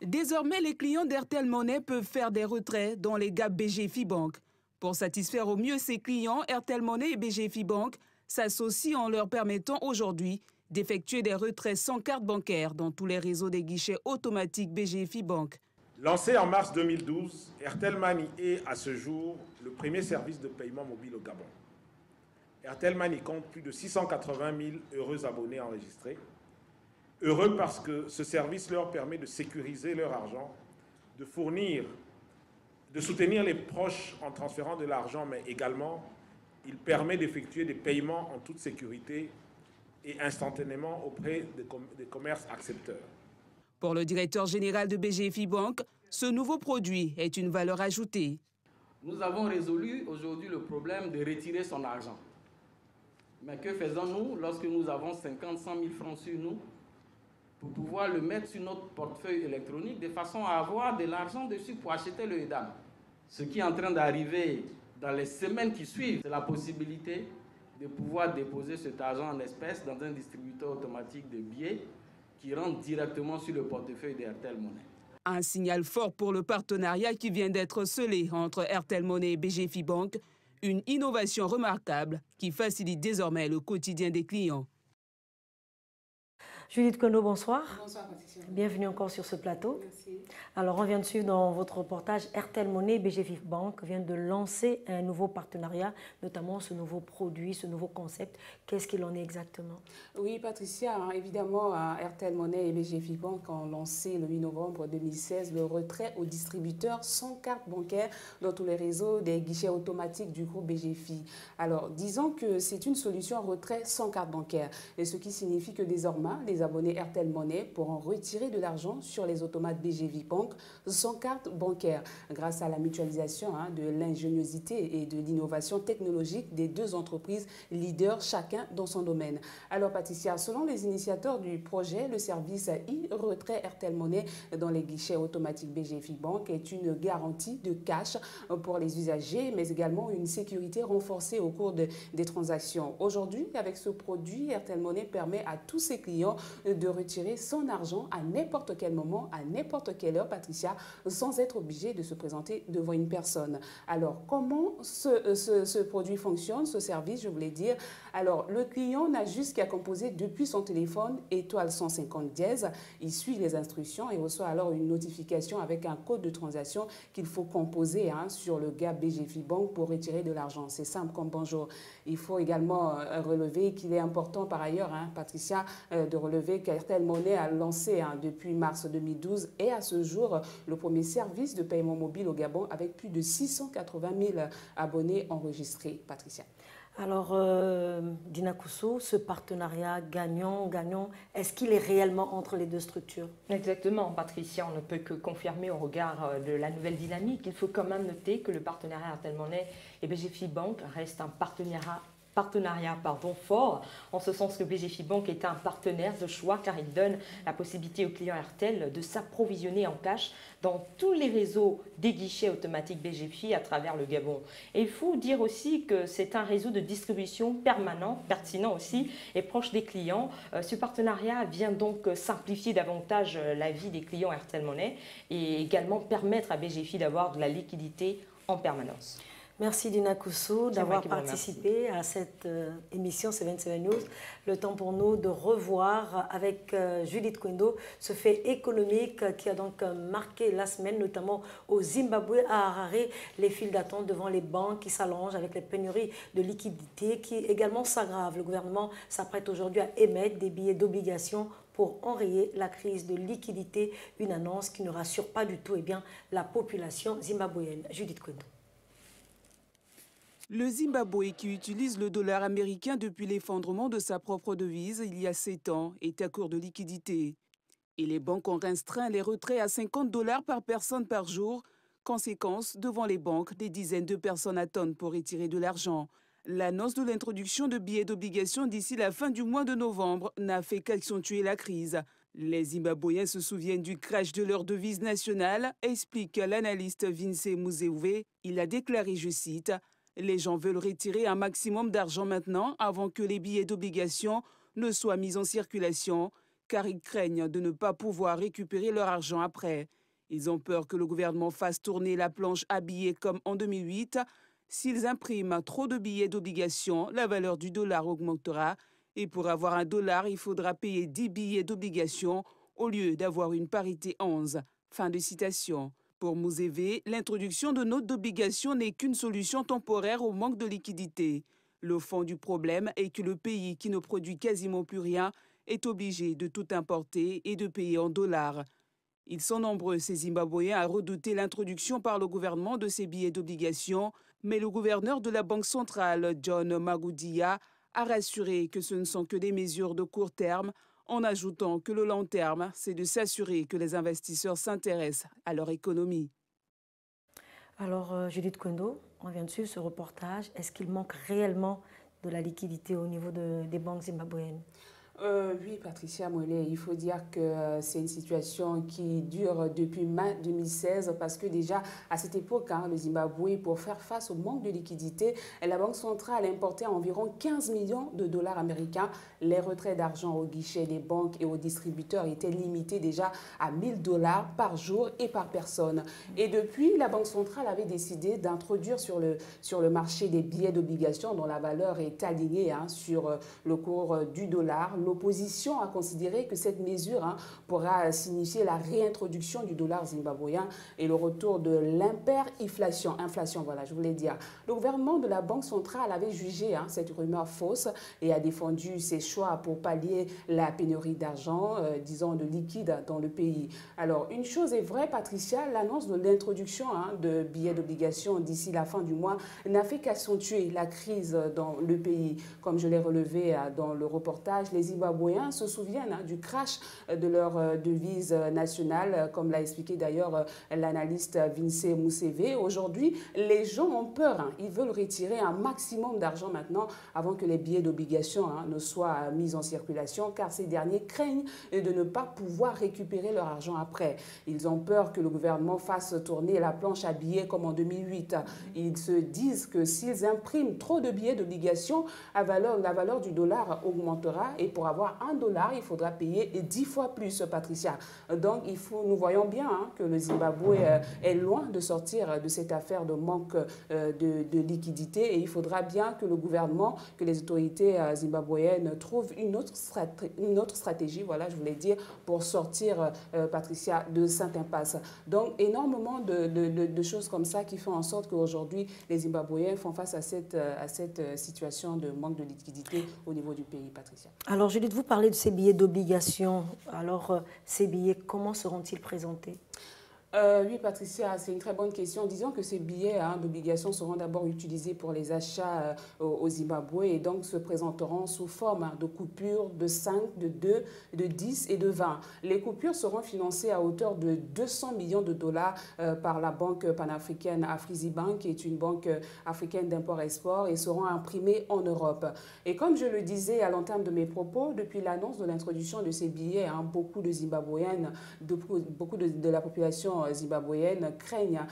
Désormais, les clients d'Airtel Money peuvent faire des retraits dans les GAB BGFI Bank. Pour satisfaire au mieux ces clients, Airtel Money et BGFI Bank s'associent en leur permettant aujourd'hui d'effectuer des retraits sans carte bancaire dans tous les réseaux des guichets automatiques BGFI Bank. Lancé en mars 2012, Airtel Money est à ce jour le premier service de paiement mobile au Gabon. Airtel Money compte plus de 680 000 heureux abonnés enregistrés. Heureux parce que ce service leur permet de sécuriser leur argent, de soutenir les proches en transférant de l'argent, mais également, il permet d'effectuer des paiements en toute sécurité et instantanément auprès des commerces accepteurs. Pour le directeur général de BGFI Bank, ce nouveau produit est une valeur ajoutée. Nous avons résolu aujourd'hui le problème de retirer son argent. Mais que faisons-nous lorsque nous avons 50, 100 000 francs sur nous pour pouvoir le mettre sur notre portefeuille électronique de façon à avoir de l'argent dessus pour acheter le EDAM? Ce qui est en train d'arriver dans les semaines qui suivent, c'est la possibilité de pouvoir déposer cet argent en espèces dans un distributeur automatique de billets qui rentre directement sur le portefeuille d'Airtel Money. Un signal fort pour le partenariat qui vient d'être scellé entre Airtel Money et BGFI Bank, une innovation remarquable qui facilite désormais le quotidien des clients. Judith Kondo, bonsoir. Bonsoir, Patricia. Bienvenue encore sur ce plateau. Merci. Alors, on vient de suivre dans votre reportage, Airtel Money et BGFI Bank viennent de lancer un nouveau partenariat, notamment ce nouveau produit, ce nouveau concept. Qu'est-ce qu'il en est exactement? Oui, Patricia, évidemment, Airtel Money et BGFI Bank ont lancé le 8 novembre 2016 le retrait aux distributeurs sans carte bancaire dans tous les réseaux des guichets automatiques du groupe BGFI. Alors, disons que c'est une solution retrait sans carte bancaire, et ce qui signifie que désormais, les abonnés Airtel Money pourront retirer de l'argent sur les automates BGFI Bank sans carte bancaire, grâce à la mutualisation de l'ingéniosité et de l'innovation technologique des deux entreprises leaders, chacun dans son domaine. Alors Patricia, selon les initiateurs du projet, le service e-retrait Airtel Money dans les guichets automatiques BGFI Bank est une garantie de cash pour les usagers, mais également une sécurité renforcée au cours des transactions. Aujourd'hui, avec ce produit, Airtel Money permet à tous ses clients de retirer son argent à n'importe quel moment, à n'importe quelle heure, Patricia, sans être obligé de se présenter devant une personne. Alors, comment ce produit fonctionne, ce service, je voulais dire? Alors, le client n'a juste qu'à composer depuis son téléphone étoile 150 dièse. Il suit les instructions et reçoit alors une notification avec un code de transaction qu'il faut composer sur le gap BGFI Bank pour retirer de l'argent. C'est simple comme bonjour. Il faut également relever qu'il est important par ailleurs, Patricia, de relever qu'Airtel Money a lancé depuis mars 2012 et à ce jour le premier service de paiement mobile au Gabon avec plus de 680 000 abonnés enregistrés. Patricia. Alors, Dina Koussou, ce partenariat gagnant-gagnant, est-ce qu'il est réellement entre les deux structures? Exactement, Patricia, on ne peut que confirmer au regard de la nouvelle dynamique. Il faut quand même noter que le partenariat Airtel Money et BGFI Bank reste un partenariat fort, en ce sens que BGFI Bank est un partenaire de choix car il donne la possibilité aux clients Airtel de s'approvisionner en cash dans tous les réseaux des guichets automatiques BGFI à travers le Gabon. Et il faut dire aussi que c'est un réseau de distribution permanent, pertinent aussi et proche des clients. Ce partenariat vient donc simplifier davantage la vie des clients Airtel Money et également permettre à BGFI d'avoir de la liquidité en permanence. Merci Dina Koussou d'avoir participé à cette émission C27 News. Le temps pour nous de revoir avec Judith Kondo ce fait économique qui a donc marqué la semaine, notamment au Zimbabwe, à Harare, les files d'attente devant les banques qui s'allongent avec les pénuries de liquidités qui également s'aggravent. Le gouvernement s'apprête aujourd'hui à émettre des billets d'obligation pour enrayer la crise de liquidité, une annonce qui ne rassure pas du tout la population zimbabwéenne. Judith Kondo. Le Zimbabwe, qui utilise le dollar américain depuis l'effondrement de sa propre devise il y a 7 ans, est à court de liquidités. Et les banques ont restreint les retraits à $50 par personne par jour. Conséquence, devant les banques, des dizaines de personnes attendent pour retirer de l'argent. L'annonce de l'introduction de billets d'obligation d'ici la fin du mois de novembre n'a fait qu'accentuer la crise. Les Zimbabwéens se souviennent du crash de leur devise nationale, explique l'analyste Vince Muzewe. Il a déclaré, je cite, « Les gens veulent retirer un maximum d'argent maintenant avant que les billets d'obligation ne soient mis en circulation, car ils craignent de ne pas pouvoir récupérer leur argent après. Ils ont peur que le gouvernement fasse tourner la planche à billets comme en 2008. S'ils impriment trop de billets d'obligation, la valeur du dollar augmentera Et pour avoir $1, il faudra payer 10 billets d'obligation au lieu d'avoir une parité 11. Fin de citation. Pour Moussevé, l'introduction de notes d'obligation n'est qu'une solution temporaire au manque de liquidité. Le fond du problème est que le pays qui ne produit quasiment plus rien est obligé de tout importer et de payer en dollars. Ils sont nombreux, ces Zimbabwéens, à redouter l'introduction par le gouvernement de ces billets d'obligation, mais le gouverneur de la Banque centrale, John Magoudia, a rassuré que ce ne sont que des mesures de court terme, en ajoutant que le long terme, c'est de s'assurer que les investisseurs s'intéressent à leur économie. Alors, Judith Kwendo, on vient de suivre ce reportage. Est-ce qu'il manque réellement de la liquidité au niveau des banques zimbabwéennes? Oui, Patricia Mollet, il faut dire que c'est une situation qui dure depuis mai 2016 parce que déjà à cette époque, le Zimbabwe, pour faire face au manque de liquidité, la Banque centrale importait environ 15 millions de dollars américains. Les retraits d'argent au guichet des banques et aux distributeurs étaient limités déjà à 1 000 $ par jour et par personne. Et depuis, la Banque centrale avait décidé d'introduire sur le marché des billets d'obligation dont la valeur est alignée sur le cours du dollar. L'opposition a considéré que cette mesure pourra signifier la réintroduction du dollar zimbabwéen et le retour de l'hyperinflation. Voilà, je voulais dire. Le gouvernement de la Banque centrale avait jugé cette rumeur fausse et a défendu ses choix pour pallier la pénurie d'argent, disons de liquide dans le pays. Alors, une chose est vraie, Patricia, l'annonce de l'introduction de billets d'obligation d'ici la fin du mois n'a fait qu'accentuer la crise dans le pays. Comme je l'ai relevé dans le reportage, les Zimbabwéens se souviennent du crash de leur devise nationale, comme l'a expliqué d'ailleurs l'analyste Vince Moussevé. Aujourd'hui, les gens ont peur. Ils veulent retirer un maximum d'argent maintenant avant que les billets d'obligation ne soient mis en circulation, car ces derniers craignent de ne pas pouvoir récupérer leur argent après. Ils ont peur que le gouvernement fasse tourner la planche à billets comme en 2008. Ils se disent que s'ils impriment trop de billets d'obligation, la valeur du dollar augmentera et pour avoir $1, il faudra payer 10 fois plus, Patricia. Donc, nous voyons bien que le Zimbabwe est loin de sortir de cette affaire de manque de liquidité et il faudra bien que le gouvernement, que les autorités zimbabwéennes trouvent une autre stratégie, voilà, je voulais dire, pour sortir, Patricia, de cette impasse. Donc, énormément de choses comme ça qui font en sorte qu'aujourd'hui, les Zimbabwéens font face à cette situation de manque de liquidité au niveau du pays, Patricia. Alors, Judith, vous parlez de ces billets d'obligation. Alors, ces billets, comment seront-ils présentés? Oui, Patricia, c'est une très bonne question. Disons que ces billets d'obligation seront d'abord utilisés pour les achats au Zimbabwe et donc se présenteront sous forme de coupures de 5, de 2, de 10 et de 20. Les coupures seront financées à hauteur de 200 millions de dollars par la banque panafricaine Afreximbank, qui est une banque africaine d'import-export, et seront imprimées en Europe. Et comme je le disais à l'entame de mes propos, depuis l'annonce de l'introduction de ces billets, beaucoup de Zimbabwéennes, beaucoup de la population zimbabwéenne craignent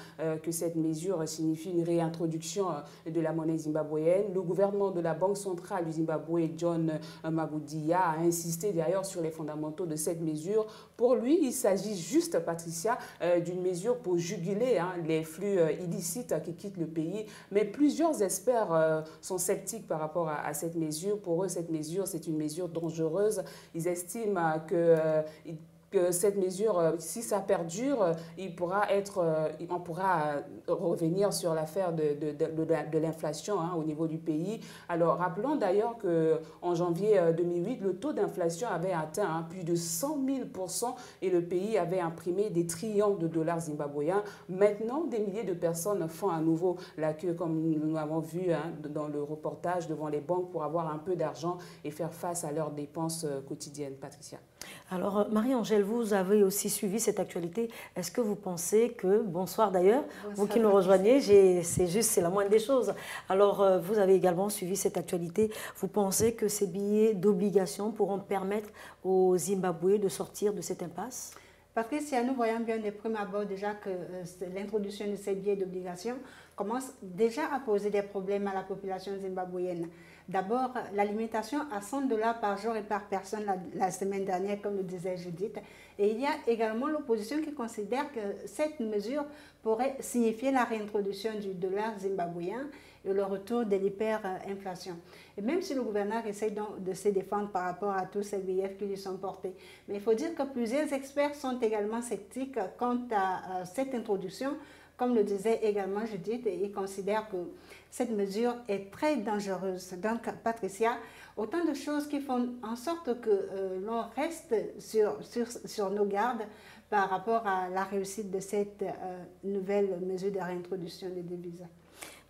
que cette mesure signifie une réintroduction de la monnaie zimbabwéenne. Le gouvernement de la Banque centrale du Zimbabwe, John Magoudia, a insisté d'ailleurs sur les fondamentaux de cette mesure. Pour lui, il s'agit juste, Patricia, d'une mesure pour juguler les flux illicites qui quittent le pays. Mais plusieurs experts sont sceptiques par rapport à cette mesure. Pour eux, cette mesure, c'est une mesure dangereuse. Ils estiment que cette mesure, si ça perdure, on pourra revenir sur l'affaire de l'inflation au niveau du pays. Alors, rappelons d'ailleurs qu'en janvier 2008, le taux d'inflation avait atteint plus de 100 000% et le pays avait imprimé des trillions de dollars zimbabwéens. Maintenant, des milliers de personnes font à nouveau la queue, comme nous l'avons vu dans le reportage, devant les banques pour avoir un peu d'argent et faire face à leurs dépenses quotidiennes. Patricia. Alors, Marie-Angèle, vous avez aussi suivi cette actualité. Est-ce que vous pensez que, bonsoir d'ailleurs, vous qui nous rejoignez, c'est la moindre des choses. Alors, vous avez également suivi cette actualité. Vous pensez que ces billets d'obligation pourront permettre aux Zimbabwe de sortir de cette impasse? Patricia, nous voyons bien de prime abord déjà que l'introduction de ces billets d'obligation commence déjà à poser des problèmes à la population zimbabwéenne. D'abord, la limitation à 100 $ par jour et par personne la semaine dernière, comme le disait Judith. Et il y a également l'opposition qui considère que cette mesure pourrait signifier la réintroduction du dollar zimbabwéen et le retour de l'hyperinflation. Et même si le gouverneur essaie donc de se défendre par rapport à tous ces griefs qui lui sont portés. Mais il faut dire que plusieurs experts sont également sceptiques quant à cette introduction. Comme le disait également Judith, ils considèrent que cette mesure est très dangereuse. Donc, Patricia, autant de choses qui font en sorte que l'on reste sur nos gardes par rapport à la réussite de cette nouvelle mesure de réintroduction des devises.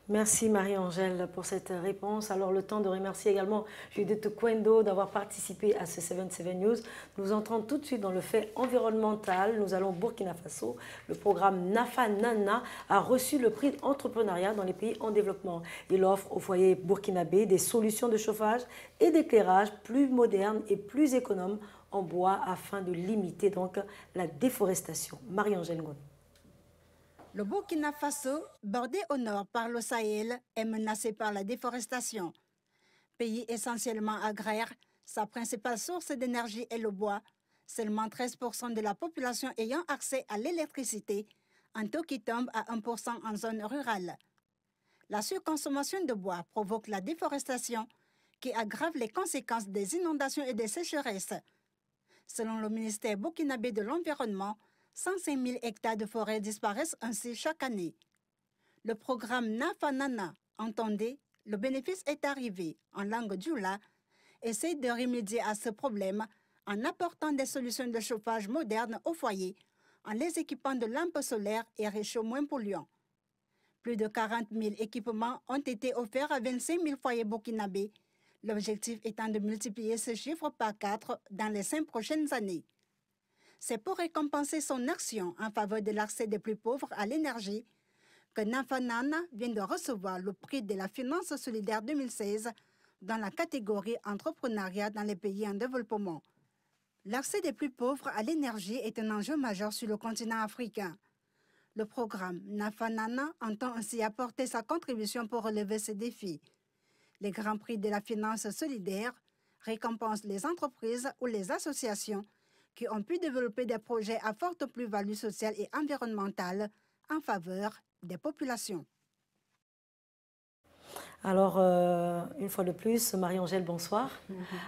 Merci Marie-Angèle pour cette réponse. Alors le temps de remercier également Judith Kwendo d'avoir participé à ce 77 News. Nous entrons tout de suite dans le fait environnemental. Nous allons au Burkina Faso. Le programme Nafa Nana a reçu le prix d'entrepreneuriat dans les pays en développement. Il offre aux foyers burkinabés des solutions de chauffage et d'éclairage plus modernes et plus économes en bois afin de limiter donc la déforestation. Marie-Angèle Ngoné. Le Burkina Faso, bordé au nord par le Sahel, est menacé par la déforestation. Pays essentiellement agraire, sa principale source d'énergie est le bois. Seulement 13% de la population ayant accès à l'électricité, un taux qui tombe à 1% en zone rurale. La surconsommation de bois provoque la déforestation qui aggrave les conséquences des inondations et des sécheresses. Selon le ministère burkinabé de l'Environnement, 105 000 hectares de forêt disparaissent ainsi chaque année. Le programme Nafa Nana, entendez, le bénéfice est arrivé, en langue djoula, essaie de remédier à ce problème en apportant des solutions de chauffage modernes au foyer, en les équipant de lampes solaires et réchauds moins polluants. Plus de 40 000 équipements ont été offerts à 25 000 foyers burkinabés, l'objectif étant de multiplier ce chiffre par 4 dans les 5 prochaines années. C'est pour récompenser son action en faveur de l'accès des plus pauvres à l'énergie que Nafa Nana vient de recevoir le prix de la finance solidaire 2016 dans la catégorie entrepreneuriat dans les pays en développement. L'accès des plus pauvres à l'énergie est un enjeu majeur sur le continent africain. Le programme Nafa Nana entend ainsi apporter sa contribution pour relever ces défis. Les grands prix de la finance solidaire récompensent les entreprises ou les associations qui ont pu développer des projets à forte plus-value sociale et environnementale en faveur des populations. Alors, une fois de plus, Marie-Angèle, bonsoir.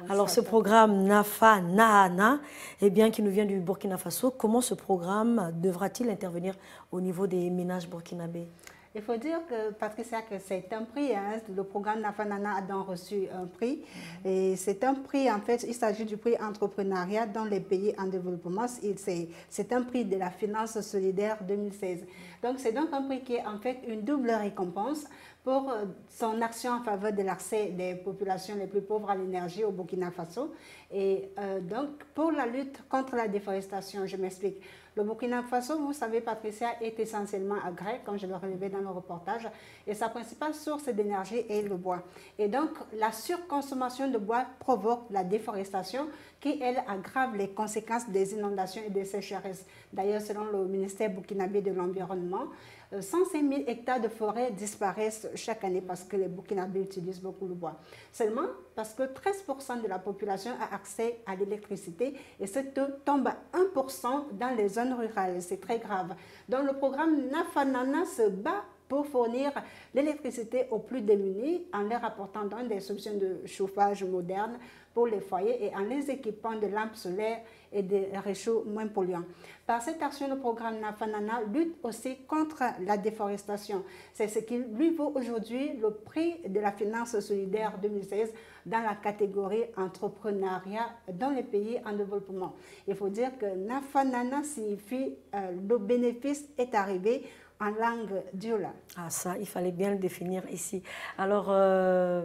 Alors, ce programme Nafa Nahana, eh bien, qui nous vient du Burkina Faso, comment ce programme devra-t-il intervenir au niveau des ménages burkinabés? Il faut dire que, Patricia, que c'est un prix. Hein. Le programme Nafa Nana a donc reçu un prix. Et c'est un prix, en fait, il s'agit du prix entrepreneuriat dans les pays en développement. C'est un prix de la finance solidaire 2016. Donc, c'est donc un prix qui est en fait une double récompense pour son action en faveur de l'accès des populations les plus pauvres à l'énergie au Burkina Faso. Et donc, pour la lutte contre la déforestation, je m'explique. Le Burkina Faso, vous savez, Patricia, est essentiellement agraire, comme je le relevais dans le reportage, et sa principale source d'énergie est le bois. Et donc, la surconsommation de bois provoque la déforestation qui, elle, aggrave les conséquences des inondations et des sécheresses. D'ailleurs, selon le ministère burkinabé de l'Environnement, 105 000 hectares de forêt disparaissent chaque année parce que les Burkinabés utilisent beaucoup le bois. Seulement parce que 13% de la population a accès à l'électricité et ce taux tombe à 1% dans les zones rurales. C'est très grave. Donc le programme Nafa Nana se bat pour fournir l'électricité aux plus démunis en leur apportant donc des solutions de chauffage modernes pour les foyers et en les équipant de lampes solaires et de réchauds moins polluants. Par cette action, le programme Nafa Nana lutte aussi contre la déforestation. C'est ce qui lui vaut aujourd'hui le prix de la finance solidaire 2016 dans la catégorie entrepreneuriat dans les pays en développement. Il faut dire que Nafa Nana signifie le bénéfice est arrivé en langue djoula. Ah ça, il fallait bien le définir ici. Alors,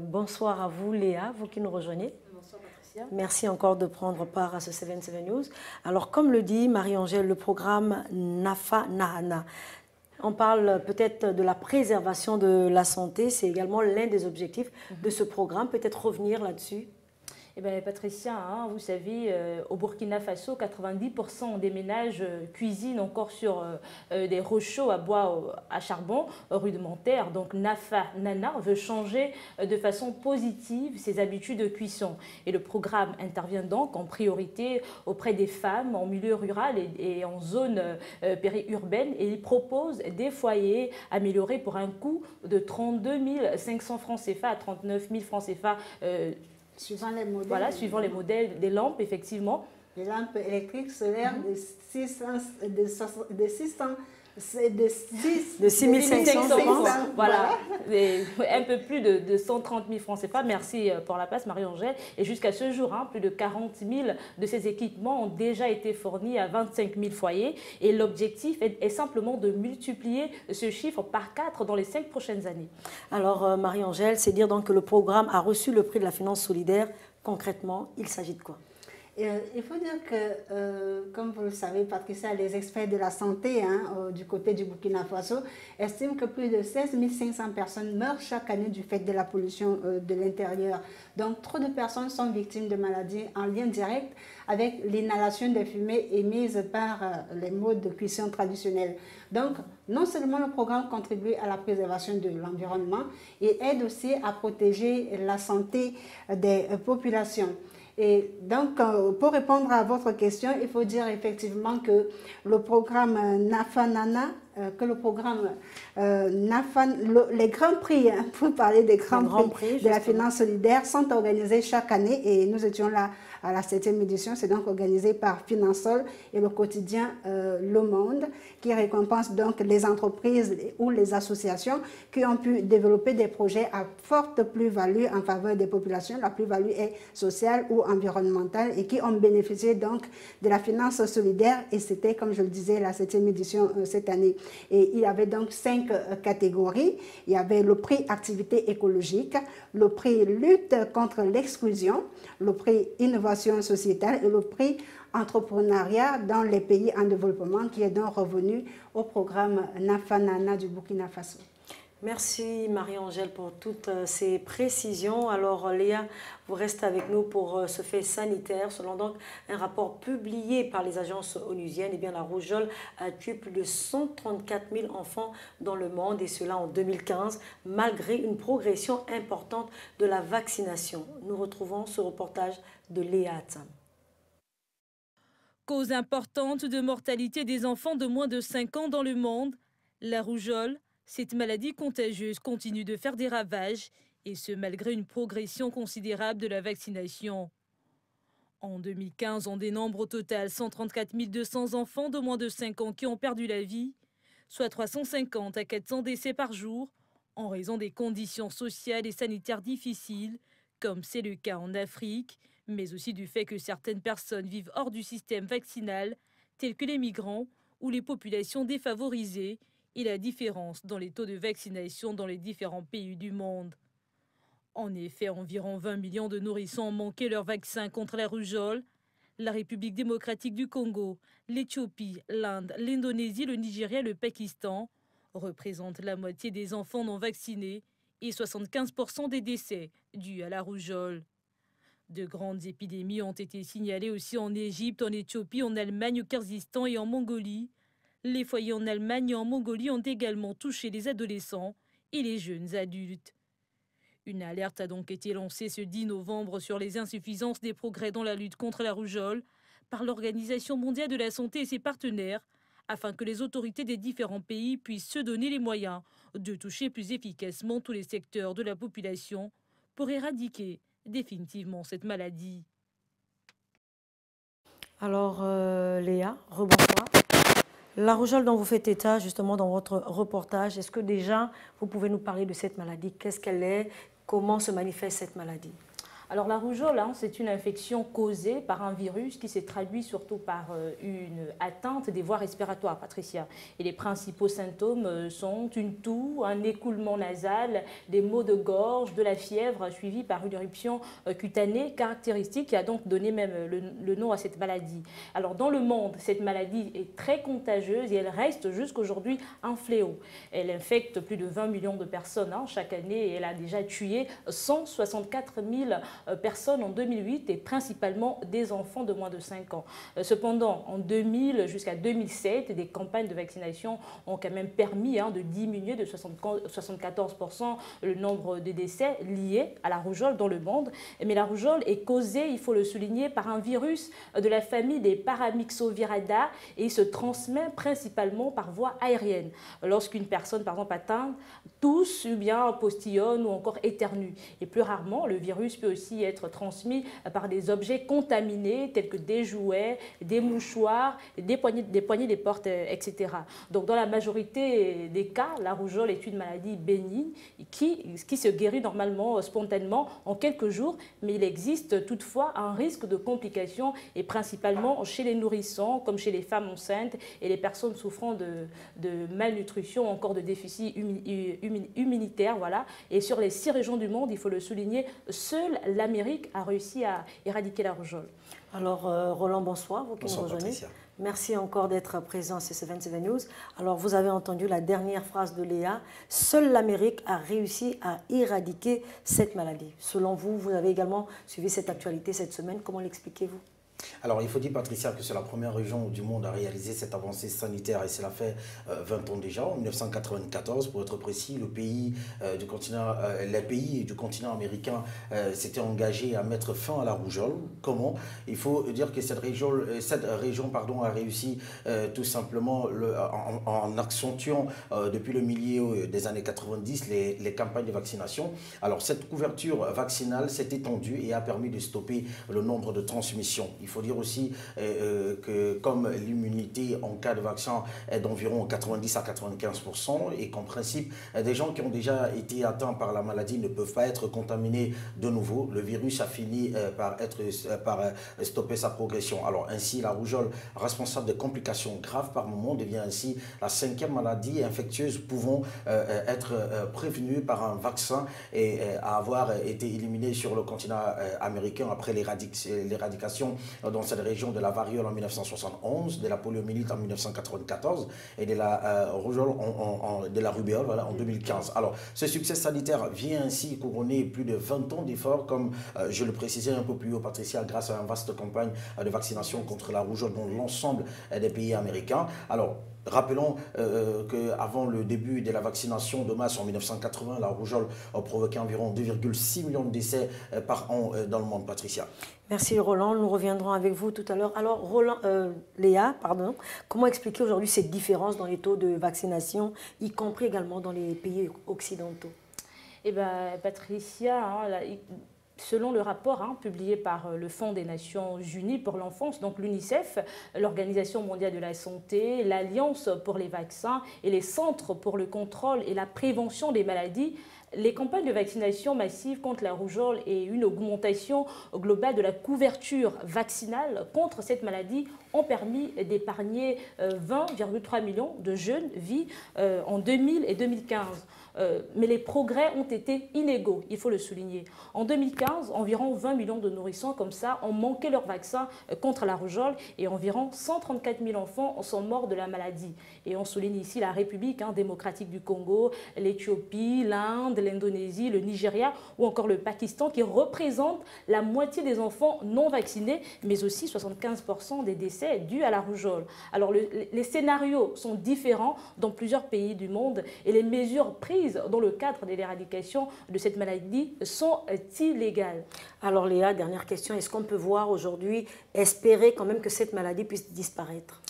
bonsoir à vous Léa, vous qui nous rejoignez. Bonsoir Patricia. Merci encore de prendre part à ce 77 News. Alors, comme le dit Marie-Angèle, le programme Nafa Nahana, on parle peut-être de la préservation de la santé, c'est également l'un des objectifs de ce programme. Peut-être revenir là-dessus. Eh bien, Patricia, hein, vous savez, au Burkina Faso, 90% des ménages cuisinent encore sur des rechauds à bois à charbon rudimentaires. Donc, Nafa Nana veut changer de façon positive ses habitudes de cuisson. Et le programme intervient donc en priorité auprès des femmes en milieu rural et en zone périurbaine. Et il propose des foyers améliorés pour un coût de 32 500 francs CFA à 39 000 francs CFA. Suivant les modèles. Voilà, suivant les modèles des lampes, effectivement. Les lampes électriques solaires de 6500 francs. Voilà, un peu plus de 130 000 francs CFA. Merci pour la passe, Marie-Angèle. Et jusqu'à ce jour, hein, plus de 40 000 de ces équipements ont déjà été fournis à 25 000 foyers. Et l'objectif est simplement de multiplier ce chiffre par 4 dans les 5 prochaines années. Alors, Marie-Angèle, c'est dire donc que le programme a reçu le prix de la finance solidaire. Concrètement, il s'agit de quoi? Il faut dire que, comme vous le savez, Patricia, les experts de la santé du côté du Burkina Faso estiment que plus de 16 500 personnes meurent chaque année du fait de la pollution de l'intérieur. Donc, trop de personnes sont victimes de maladies en lien direct avec l'inhalation des fumées émises par les modes de cuisson traditionnels. Donc, non seulement le programme contribue à la préservation de l'environnement, il aide aussi à protéger la santé des populations. Et donc, pour répondre à votre question, il faut dire effectivement que le programme Nafanana, les grands prix, pour parler des grands prix de la finance solidaire, sont organisés chaque année et nous étions là à la 7e édition. C'est donc organisé par Finansol et le quotidien Le Monde, qui récompense donc les entreprises ou les associations qui ont pu développer des projets à forte plus-value en faveur des populations. La plus-value est sociale ou environnementale et qui ont bénéficié donc de la finance solidaire. Et c'était, comme je le disais, la 7e édition cette année. Et il y avait donc 5 catégories. Il y avait le prix activité écologique, le prix lutte contre l'exclusion, le prix innovation sociétale et le prix entrepreneuriat dans les pays en développement, qui est donc revenu au programme Nafanana du Burkina Faso. Merci Marie-Angèle pour toutes ces précisions. Alors Léa, vous restez avec nous pour ce fait sanitaire. Selon donc un rapport publié par les agences onusiennes, eh bien, la rougeole a tué plus de 134 000 enfants dans le monde, et cela en 2015, malgré une progression importante de la vaccination. Nous retrouvons ce reportage de Léa Atsam. Cause importante de mortalité des enfants de moins de 5 ans dans le monde, la rougeole. Cette maladie contagieuse continue de faire des ravages, et ce malgré une progression considérable de la vaccination. En 2015, on dénombre au total 134 200 enfants de moins de 5 ans qui ont perdu la vie, soit 350 à 400 décès par jour, en raison des conditions sociales et sanitaires difficiles, comme c'est le cas en Afrique, mais aussi du fait que certaines personnes vivent hors du système vaccinal, tels que les migrants ou les populations défavorisées, et la différence dans les taux de vaccination dans les différents pays du monde. En effet, environ 20 millions de nourrissons ont manqué leur vaccin contre la rougeole. La République démocratique du Congo, l'Éthiopie, l'Inde, l'Indonésie, le Nigeria et le Pakistan représentent la moitié des enfants non vaccinés et 75% des décès dus à la rougeole. De grandes épidémies ont été signalées aussi en Égypte, en Éthiopie, en Allemagne, au Kyrgyzstan et en Mongolie. Les foyers en Allemagne et en Mongolie ont également touché les adolescents et les jeunes adultes. Une alerte a donc été lancée ce 10 novembre sur les insuffisances des progrès dans la lutte contre la rougeole par l'Organisation mondiale de la santé et ses partenaires, afin que les autorités des différents pays puissent se donner les moyens de toucher plus efficacement tous les secteurs de la population pour éradiquer définitivement cette maladie. Alors Léa, rebonsoir. La rougeole dont vous faites état justement dans votre reportage, est-ce que déjà vous pouvez nous parler de cette maladie? Qu'est-ce qu'elle est? Comment se manifeste cette maladie? Alors la rougeole, c'est une infection causée par un virus qui s'est traduit surtout par une atteinte des voies respiratoires, Patricia. Et les principaux symptômes sont une toux, un écoulement nasal, des maux de gorge, de la fièvre suivie par une éruption cutanée caractéristique qui a donc donné même le nom à cette maladie. Alors dans le monde, cette maladie est très contagieuse et elle reste jusqu'aujourd'hui un fléau. Elle infecte plus de 20 millions de personnes chaque année et elle a déjà tué 164 000 personnes en 2008 et principalement des enfants de moins de 5 ans. Cependant, en 2000 jusqu'à 2007, des campagnes de vaccination ont quand même permis de diminuer de 74% le nombre de décès liés à la rougeole dans le monde. Mais la rougeole est causée, il faut le souligner, par un virus de la famille des Paramyxoviridae et il se transmet principalement par voie aérienne. Lorsqu'une personne, par exemple, atteinte, tousse ou bien postillonne ou encore éternue. Et plus rarement, le virus peut aussi être transmis par des objets contaminés tels que des jouets, des mouchoirs, des poignées des portes, etc. Donc dans la majorité des cas, la rougeole est une maladie bénigne qui se guérit normalement, spontanément, en quelques jours, mais il existe toutefois un risque de complications et principalement chez les nourrissons, comme chez les femmes enceintes et les personnes souffrant de malnutrition, encore de déficit immunitaire. Voilà. Et sur les 6 régions du monde, il faut le souligner, seule l'Amérique a réussi à éradiquer la rougeole. Alors, Roland, bonsoir, vous qui nous rejoignez. Patricia. Merci encore d'être présent sur C27 News. Alors, vous avez entendu la dernière phrase de Léa. Seule l'Amérique a réussi à éradiquer cette maladie. Selon vous, vous avez également suivi cette actualité cette semaine. Comment l'expliquez-vous ? Alors, il faut dire, Patricia, que c'est la première région du monde à réaliser cette avancée sanitaire et cela fait 20 ans déjà, en 1994, pour être précis. Les pays du continent américain s'étaient engagés à mettre fin à la rougeole. Comment? Il faut dire que cette région a réussi tout simplement en accentuant depuis le milieu des années 90 les campagnes de vaccination. Alors, cette couverture vaccinale s'est étendue et a permis de stopper le nombre de transmissions. Il faut dire aussi que comme l'immunité en cas de vaccin est d'environ 90 à 95% et qu'en principe, des gens qui ont déjà été atteints par la maladie ne peuvent pas être contaminés de nouveau, le virus a fini par stopper sa progression. Alors ainsi, la rougeole, responsable de complications graves par moment, devient ainsi la 5e maladie infectieuse pouvant être prévenue par un vaccin et avoir été éliminée sur le continent américain après l'éradication dans cette région de la variole en 1971, de la poliomyélite en 1994 et de la rougeole, de la rubéole en 2015. Alors, ce succès sanitaire vient ainsi couronner plus de 20 ans d'efforts, comme je le précisais un peu plus haut, Patricia, grâce à une vaste campagne de vaccination contre la rougeole dans l'ensemble des pays américains. Alors, rappelons qu'avant le début de la vaccination de masse en 1980, la rougeole a provoqué environ 2,6 millions de décès par an dans le monde, Patricia. Merci Roland, nous reviendrons avec vous tout à l'heure. Alors Léa, comment expliquer aujourd'hui cette différence dans les taux de vaccination, y compris également dans les pays occidentaux? Eh bien, Patricia, selon le rapport publié par le Fonds des Nations Unies pour l'enfance, donc l'UNICEF, l'Organisation mondiale de la santé, l'Alliance pour les vaccins et les centres pour le contrôle et la prévention des maladies, les campagnes de vaccination massive contre la rougeole et une augmentation globale de la couverture vaccinale contre cette maladie ont permis d'épargner 20,3 millions de jeunes vies en 2000 et 2015. Mais les progrès ont été inégaux, il faut le souligner. En 2015, environ 20 millions de nourrissons comme ça ont manqué leur vaccin contre la rougeole et environ 134 000 enfants sont morts de la maladie. Et on souligne ici la République démocratique du Congo, l'Éthiopie, l'Inde, l'Indonésie, le Nigeria ou encore le Pakistan qui représentent la moitié des enfants non vaccinés, mais aussi 75% des décès dus à la rougeole. Alors les scénarios sont différents dans plusieurs pays du monde et les mesures prises dans le cadre de l'éradication de cette maladie sont illégales. Alors Léa, dernière question, est-ce qu'on peut voir aujourd'hui, espérer quand même que cette maladie puisse disparaître?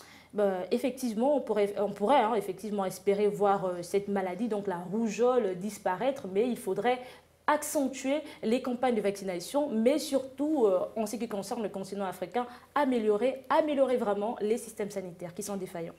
Effectivement, on pourrait effectivement espérer voir cette maladie, donc la rougeole, disparaître, mais il faudrait accentuer les campagnes de vaccination, mais surtout, en ce qui concerne le continent africain, améliorer vraiment les systèmes sanitaires qui sont défaillants.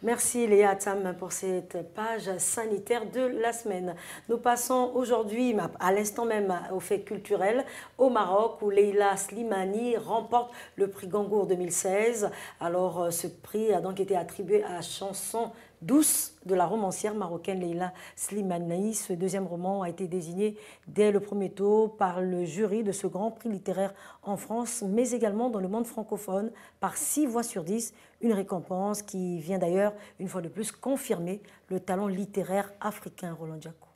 Merci Léa Atam pour cette page sanitaire de la semaine. Nous passons aujourd'hui, à l'instant même, aux faits culturels au Maroc où Leila Slimani remporte le prix Goncourt 2016. Alors ce prix a donc été attribué à la chanson douce de la romancière marocaine Leila Slimani. Ce deuxième roman a été désigné dès le premier tour par le jury de ce grand prix littéraire en France, mais également dans le monde francophone par 6 voix sur 10, une récompense qui vient d'ailleurs une fois de plus confirmer le talent littéraire africain. Roland Diaco.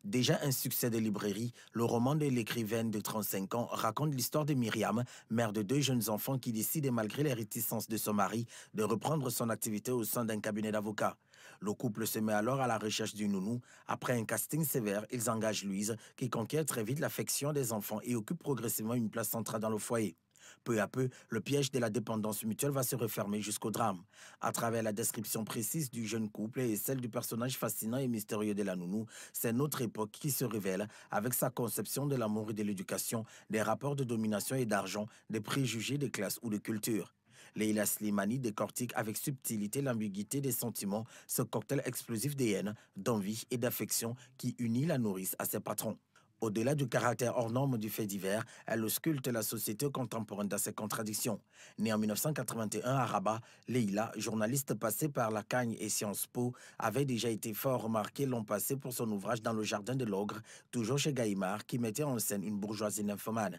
Déjà un succès de librairie, le roman de l'écrivaine de 35 ans raconte l'histoire de Myriam, mère de 2 jeunes enfants qui décide, malgré les réticences de son mari, de reprendre son activité au sein d'un cabinet d'avocats. Le couple se met alors à la recherche d'une nounou. Après un casting sévère, ils engagent Louise, qui conquiert très vite l'affection des enfants et occupe progressivement une place centrale dans le foyer. Peu à peu, le piège de la dépendance mutuelle va se refermer jusqu'au drame. À travers la description précise du jeune couple et celle du personnage fascinant et mystérieux de la nounou, c'est notre époque qui se révèle avec sa conception de l'amour et de l'éducation, des rapports de domination et d'argent, des préjugés de classe ou de culture. Leila Slimani décortique avec subtilité l'ambiguïté des sentiments, ce cocktail explosif de haine, d'envie et d'affection qui unit la nourrice à ses patrons. Au-delà du caractère hors norme du fait divers, elle ausculte la société contemporaine dans ses contradictions. Née en 1981 à Rabat, Leila, journaliste passée par la Cagne et Sciences Po, avait déjà été fort remarquée l'an passé pour son ouvrage Dans le jardin de l'ogre, toujours chez Gallimard, qui mettait en scène une bourgeoisie nymphomane.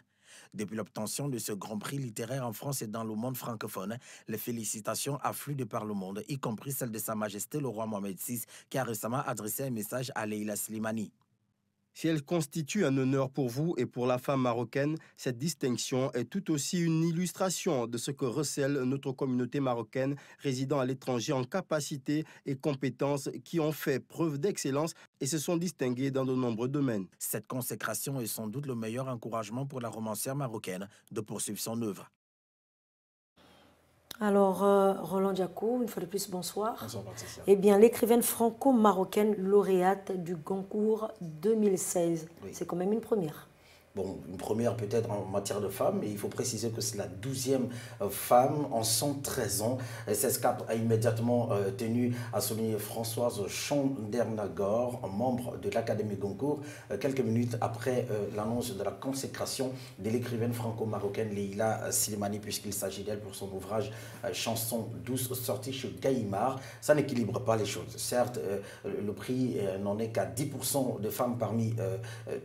Depuis l'obtention de ce grand prix littéraire en France et dans le monde francophone, les félicitations affluent de par le monde, y compris celle de Sa Majesté le roi Mohamed VI, qui a récemment adressé un message à Leila Slimani. Si elle constitue un honneur pour vous et pour la femme marocaine, cette distinction est tout aussi une illustration de ce que recèle notre communauté marocaine résidant à l'étranger en capacité et compétences qui ont fait preuve d'excellence et se sont distinguées dans de nombreux domaines. Cette consécration est sans doute le meilleur encouragement pour la romancière marocaine de poursuivre son œuvre. Alors, Roland Diaco, une fois de plus, bonsoir. Bonsoir, Patricia. Eh bien, l'écrivaine franco-marocaine lauréate du Goncourt 2016. Oui. C'est quand même une première. Bon, une première peut-être en matière de femmes, mais il faut préciser que c'est la 12e femme en 113 ans. Cette cap a immédiatement tenu à souligner Françoise Chandernagor, membre de l'Académie Goncourt, quelques minutes après l'annonce de la consécration de l'écrivaine franco-marocaine Leila Slimani, puisqu'il s'agit d'elle pour son ouvrage Chanson douce, sorti chez Gallimard. Ça n'équilibre pas les choses. Certes, le prix n'en est qu'à 10% de femmes parmi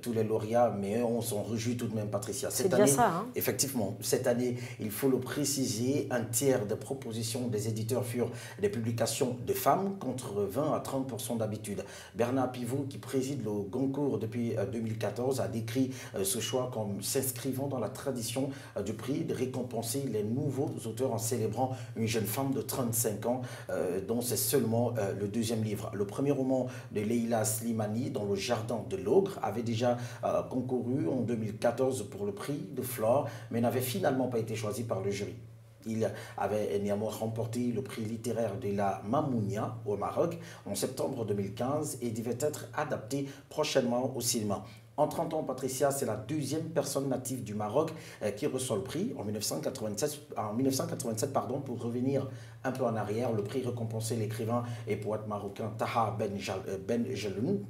tous les lauréats, mais on s'en réjouit tout de même, Patricia. Cette année, ça, hein? Effectivement, cette année, il faut le préciser, un tiers des propositions des éditeurs furent des publications de femmes, contre 20 à 30% d'habitude. Bernard Pivot, qui préside le Goncourt depuis 2014, a décrit ce choix comme s'inscrivant dans la tradition du prix de récompenser les nouveaux auteurs en célébrant une jeune femme de 35 ans, dont c'est seulement le 2e livre. Le premier roman de Leila Slimani, Dans le jardin de l'ogre, avait déjà concouru en 2014 pour le prix de Flore, mais n'avait finalement pas été choisi par le jury. Il avait néanmoins remporté le prix littéraire de la Mamounia au Maroc en septembre 2015 et devait être adapté prochainement au cinéma. En 30 ans, Patricia, c'est la 2e personne native du Maroc qui reçoit le prix. En 1987, pour revenir un peu en arrière, le prix récompensait l'écrivain et poète marocain Taha Ben Jelloun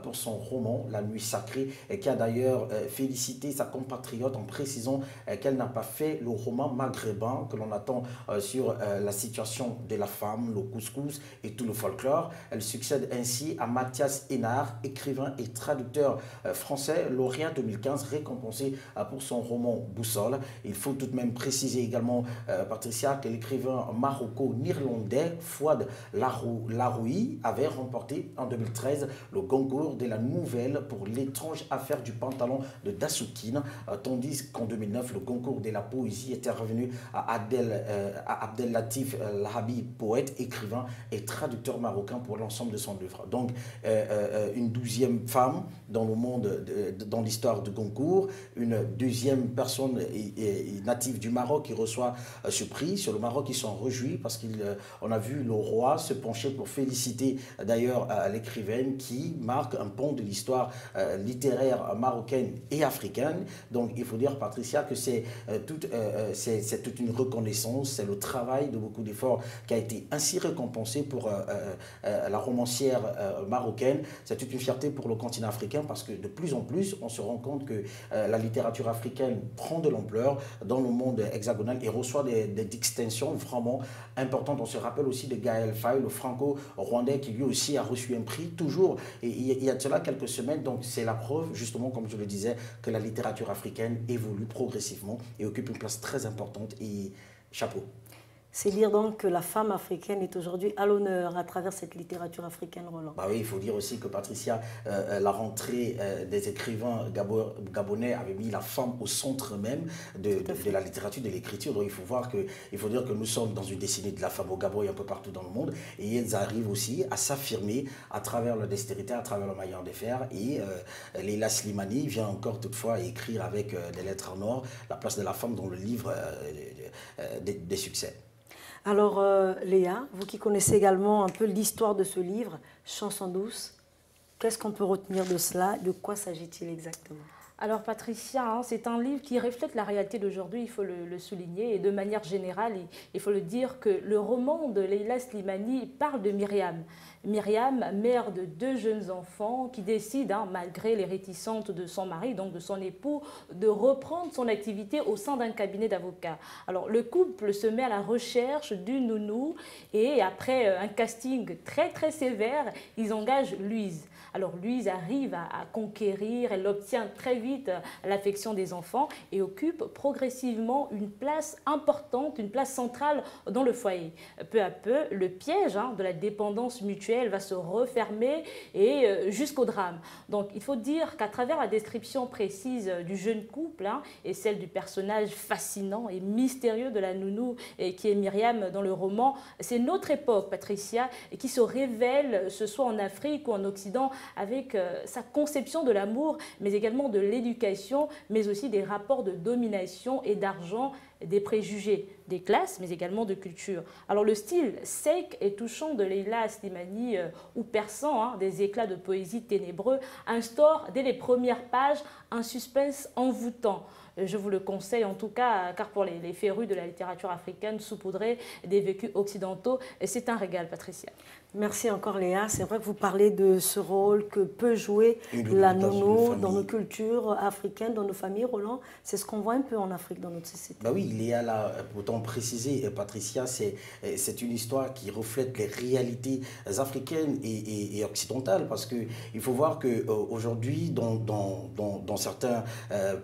pour son roman La Nuit Sacrée, qui a d'ailleurs félicité sa compatriote en précisant qu'elle n'a pas fait le roman maghrébin que l'on attend sur la situation de la femme, le couscous et tout le folklore. Elle succède ainsi à Mathias Hénard, écrivain et traducteur français, lauréat 2015, récompensé pour son roman Boussole. Il faut tout de même préciser également, Patricia, que l'écrivain maroco-néerlandais Fouad Laroui avait remporté en 2013 le Goncourt de la nouvelle pour L'étrange affaire du pantalon de Dassoukine, tandis qu'en 2009, le Goncourt de la poésie était revenu à Abdel Latif Lahabi, poète, écrivain et traducteur marocain pour l'ensemble de son œuvre. Donc, une 12e femme dans le monde, dans l'histoire du Goncourt, une 2e personne native du Maroc qui reçoit ce prix. Sur le Maroc, ils sont réjouis parce qu'on a vu le roi se pencher pour féliciter d'ailleurs l'écrivaine qui marque un pont de l'histoire littéraire marocaine et africaine. Donc il faut dire, Patricia, que c'est toute une reconnaissance, c'est le travail de beaucoup d'efforts qui a été ainsi récompensé pour la romancière marocaine. C'est toute une fierté pour le continent africain parce que de plus en plus, on se rend compte que la littérature africaine prend de l'ampleur dans le monde hexagonal et reçoit des distinctions vraiment importante. On se rappelle aussi de Gaël Faye, le franco-rwandais, qui lui aussi a reçu un prix, toujours, et il y a de cela quelques semaines. Donc c'est la preuve, justement, comme je le disais, que la littérature africaine évolue progressivement et occupe une place très importante, et chapeau. C'est dire donc que la femme africaine est aujourd'hui à l'honneur à travers cette littérature africaine, Roland. Bah oui, il faut dire aussi que Patricia, la rentrée des écrivains gabonais avait mis la femme au centre même de la littérature, de l'écriture. Donc il faut dire que nous sommes dans une décennie de la femme au Gabon et un peu partout dans le monde. Et elles arrivent aussi à s'affirmer à travers leur dextérité, à travers leur manière de faire. Et Leila Slimani vient encore toutefois écrire avec des lettres en or la place de la femme dans le livre des succès. Alors, Léa, vous qui connaissez également un peu l'histoire de ce livre, Chanson douce, qu'est-ce qu'on peut retenir de cela? De quoi s'agit-il exactement? Alors Patricia, c'est un livre qui reflète la réalité d'aujourd'hui, il faut le souligner. Et de manière générale, il faut le dire que le roman de Leila Slimani parle de Myriam. Myriam, mère de 2 jeunes enfants, qui décide, malgré les réticences de son mari, donc de son époux, de reprendre son activité au sein d'un cabinet d'avocats. Alors le couple se met à la recherche d'une nounou et après un casting très très sévère, ils engagent Louise. Alors Louise arrive à conquérir, elle obtient très vite l'affection des enfants et occupe progressivement une place importante, une place centrale dans le foyer. Peu à peu, le piège de la dépendance mutuelle va se refermer et jusqu'au drame. Donc il faut dire qu'à travers la description précise du jeune couple et celle du personnage fascinant et mystérieux de la nounou qui est Myriam dans le roman, c'est notre époque, Patricia, qui se révèle, ce soit en Afrique ou en Occident, avec sa conception de l'amour, mais également de l'éducation, mais aussi des rapports de domination et d'argent, des préjugés, des classes, mais également de culture. Alors le style sec et touchant de Leila Slimani, ou perçant des éclats de poésie ténébreux, instaure dès les premières pages un suspense envoûtant. Je vous le conseille en tout cas, car pour les férus de la littérature africaine saupoudrée des vécus occidentaux, c'est un régal, Patricia. Merci encore Léa. C'est vrai que vous parlez de ce rôle que peut jouer la nounou dans nos cultures africaines, dans nos familles, Roland. C'est ce qu'on voit un peu en Afrique, dans notre société. Bah oui, Léa l'a pourtant précisé, Patricia, c'est une histoire qui reflète les réalités africaines et occidentales, parce qu'il faut voir qu'aujourd'hui, dans certains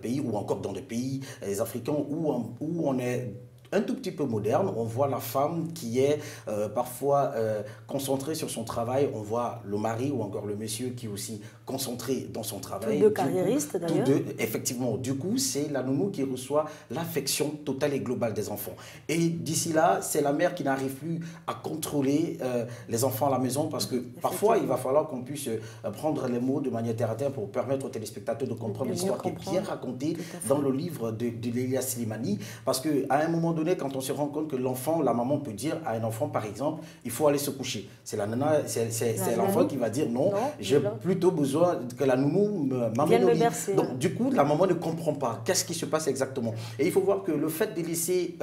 pays, ou encore dans des pays africains où on est un tout petit peu moderne, on voit la femme qui est parfois concentrée sur son travail, on voit le mari ou encore le monsieur qui est aussi concentré dans son travail. Tous deux carriéristes d'ailleurs. Effectivement, du coup, c'est la nounou qui reçoit l'affection totale et globale des enfants. Et d'ici là, c'est la mère qui n'arrive plus à contrôler les enfants à la maison, parce que parfois, il va falloir qu'on puisse prendre les mots de manière terre à terre pour permettre aux téléspectateurs de comprendre l'histoire qui est bien racontée dans le livre de Leila Slimani, parce qu'à un moment donné, quand on se rend compte que l'enfant, la maman peut dire à un enfant, par exemple, il faut aller se coucher. C'est la nana, c'est l'enfant qui va dire non, j'ai plutôt besoin que la nounou m'amène au lit. Donc du coup, la maman ne comprend pas qu'est-ce qui se passe exactement. Et il faut voir que le fait de laisser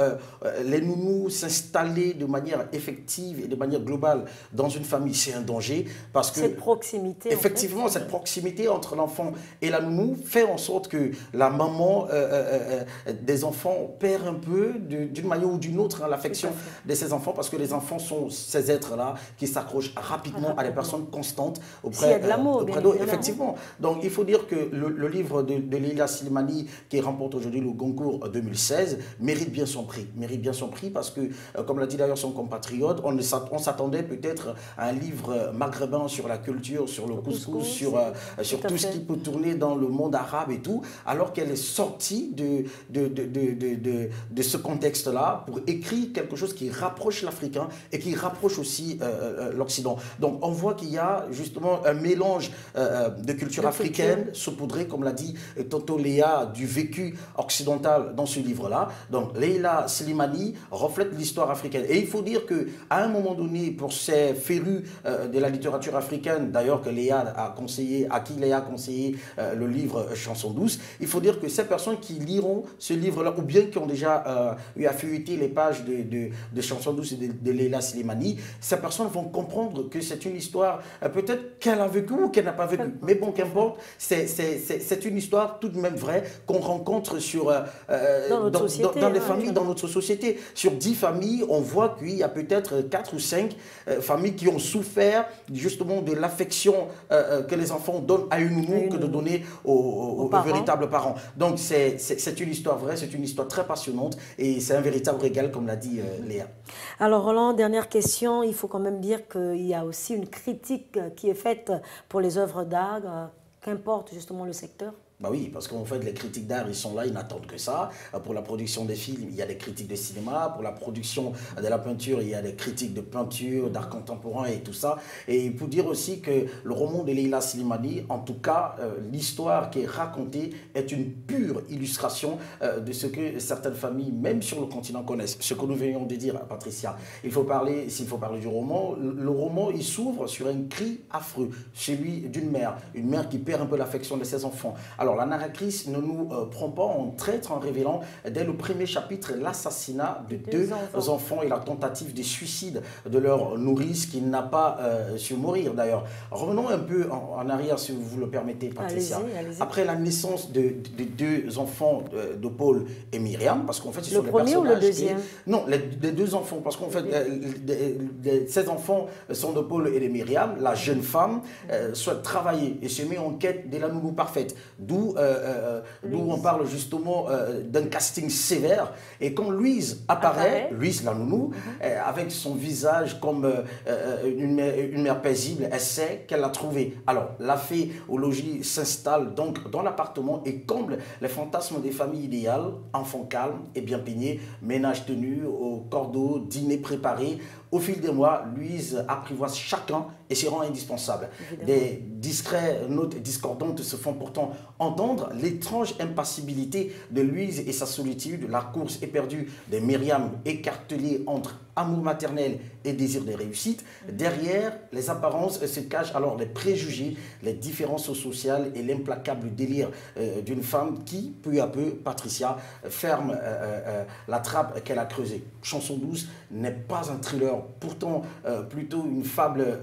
les nounous s'installer de manière effective et de manière globale dans une famille, c'est un danger, parce que cette proximité, effectivement, en fait, cette proximité entre l'enfant et la nounou fait en sorte que la maman des enfants perd un peu d'une manière ou d'une autre l'affection de ses enfants, parce que les enfants sont ces êtres-là qui s'accrochent rapidement à des personnes constantes auprès d'eux. Effectivement. Donc il faut dire que le livre de Leila Slimani, qui remporte aujourd'hui le Goncourt 2016, mérite bien son prix. Mérite bien son prix parce que, comme l'a dit d'ailleurs son compatriote, on s'attendait peut-être à un livre maghrébin sur la culture, sur le couscous, sur tout ce qui peut tourner dans le monde arabe et tout, alors qu'elle est sortie de ce contexte-là pour écrire quelque chose qui rapproche l'Africain et qui rapproche aussi l'Occident. Donc on voit qu'il y a justement un mélange de culture africaine saupoudrée, comme l'a dit tantôt Léa, du vécu occidental dans ce livre-là. Donc Leila Slimani reflète l'histoire africaine. Et il faut dire qu'à un moment donné, pour ces férus de la littérature africaine, d'ailleurs que Léa a conseillé, à qui Léa a conseillé le livre Chanson douce, il faut dire que ces personnes qui liront ce livre-là, ou bien qui ont déjà eu à feuilleter les pages de Chanson douce et de Leila Slimani, ces personnes vont comprendre que c'est une histoire peut-être qu'elle a vécue ou qu'elle n'a pas vécue. Mais bon, qu'importe, c'est une histoire tout de même vraie qu'on rencontre dans les familles, dans notre société. Sur 10 familles, on voit qu'il y a peut-être 4 ou 5 familles qui ont souffert justement de l'affection que les enfants donnent à une nounou que de donner aux véritables parents. Donc c'est une histoire vraie, c'est une histoire très passionnante et c'est un véritable régal, comme l'a dit Léa. Alors Roland, dernière question, il faut quand même dire qu'il y a aussi une critique qui est faite pour les œuvres d'art, qu'importe justement le secteur. Bah oui, parce qu'en fait, les critiques d'art, ils sont là, ils n'attendent que ça. Pour la production des films, il y a des critiques de cinéma. Pour la production de la peinture, il y a des critiques de peinture, d'art contemporain et tout ça. Et il faut dire aussi que le roman de Leila Slimani, en tout cas, l'histoire qui est racontée est une pure illustration de ce que certaines familles, même sur le continent, connaissent. Ce que nous venions de dire, Patricia. S'il faut parler du roman, le roman, il s'ouvre sur un cri affreux, celui d'une mère. Une mère qui perd un peu l'affection de ses enfants. Alors, la narratrice ne nous prend pas en traître en révélant dès le premier chapitre l'assassinat de deux enfants et la tentative de suicide de leur nourrice qui n'a pas su mourir d'ailleurs. Revenons un peu en arrière si vous le permettez, Patricia. Allez-y. Après la naissance de deux enfants de Paul et Myriam, parce qu'en fait ce sont des personnages... Le premier ou le deuxième? Non, les deux enfants, parce qu'en fait ces enfants sont de Paul et de Myriam. La jeune femme souhaite travailler et se met en quête de la nounou parfaite. D'où on parle justement d'un casting sévère. Et quand Louise apparaît, Louise la nounou, avec son visage comme une mère paisible, elle sait qu'elle l'a trouvé. Alors, la fée au logis s'installe donc dans l'appartement et comble les fantasmes des familles idéales, enfants calmes et bien peignés, ménage tenu, au cordeau, dîner préparé. Au fil des mois, Louise apprivoise chacun et se rend indispensable. Évidemment. Des discrètes notes discordantes se font pourtant entendre. L'étrange impassibilité de Louise et sa solitude, la course éperdue de Myriam écartelée entre amour maternel et désir de réussite. Derrière les apparences se cachent alors les préjugés, les différences sociales et l'implacable délire d'une femme qui, peu à peu, Patricia, ferme la trappe qu'elle a creusée. Chanson douce n'est pas un thriller, pourtant plutôt une fable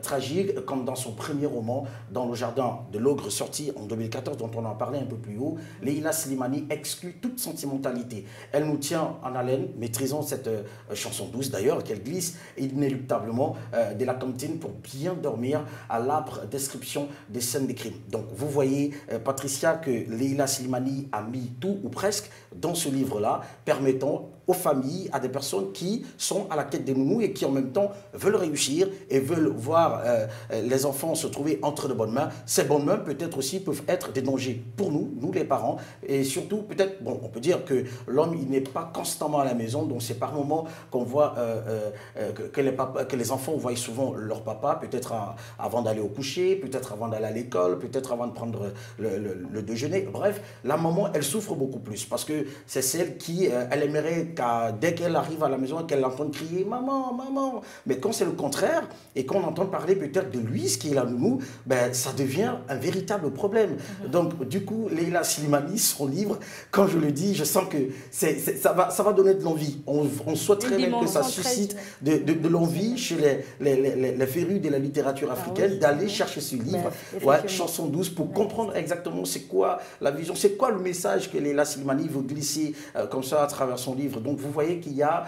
tragique, comme dans son premier roman, Dans le jardin de l'ogre, sorti en 2014, dont on en parlait un peu plus haut. Leila Slimani exclut toute sentimentalité. Elle nous tient en haleine, maîtrisant cette chanson douce d'ailleurs, qu'elle glisse inéluctablement de la cantine pour bien dormir à l'âpre description des scènes de crime. Donc vous voyez, Patricia, que Leila Slimani a mis tout ou presque dans ce livre-là, permettant aux familles, à des personnes qui sont à la quête des nounous et qui en même temps veulent réussir et veulent voir les enfants se trouver entre de bonnes mains. Ces bonnes mains peut-être aussi peuvent être des dangers pour nous les parents, et surtout peut-être, bon, on peut dire que l'homme il n'est pas constamment à la maison, donc c'est par moments qu'on voit que les enfants voient souvent leur papa, peut-être avant d'aller au coucher, peut-être avant d'aller à l'école, peut-être avant de prendre le déjeuner. Bref, la maman elle souffre beaucoup plus parce que c'est celle qui elle aimerait dès qu'elle arrive à la maison, qu'elle entend crier « Maman, maman ». Mais quand c'est le contraire, et qu'on entend parler peut-être de Louise, qui est la nounou, ben, ça devient un véritable problème. Donc, du coup, Leila Slimani, son livre, quand je le dis, je sens que ça va donner de l'envie. On souhaiterait même que ça suscite de l'envie chez les férus de la littérature africaine, d'aller chercher ce livre, Chanson douce, pour comprendre exactement c'est quoi la vision, c'est quoi le message que Leila Slimani veut glisser comme ça à travers son livre. Donc vous voyez qu'il y a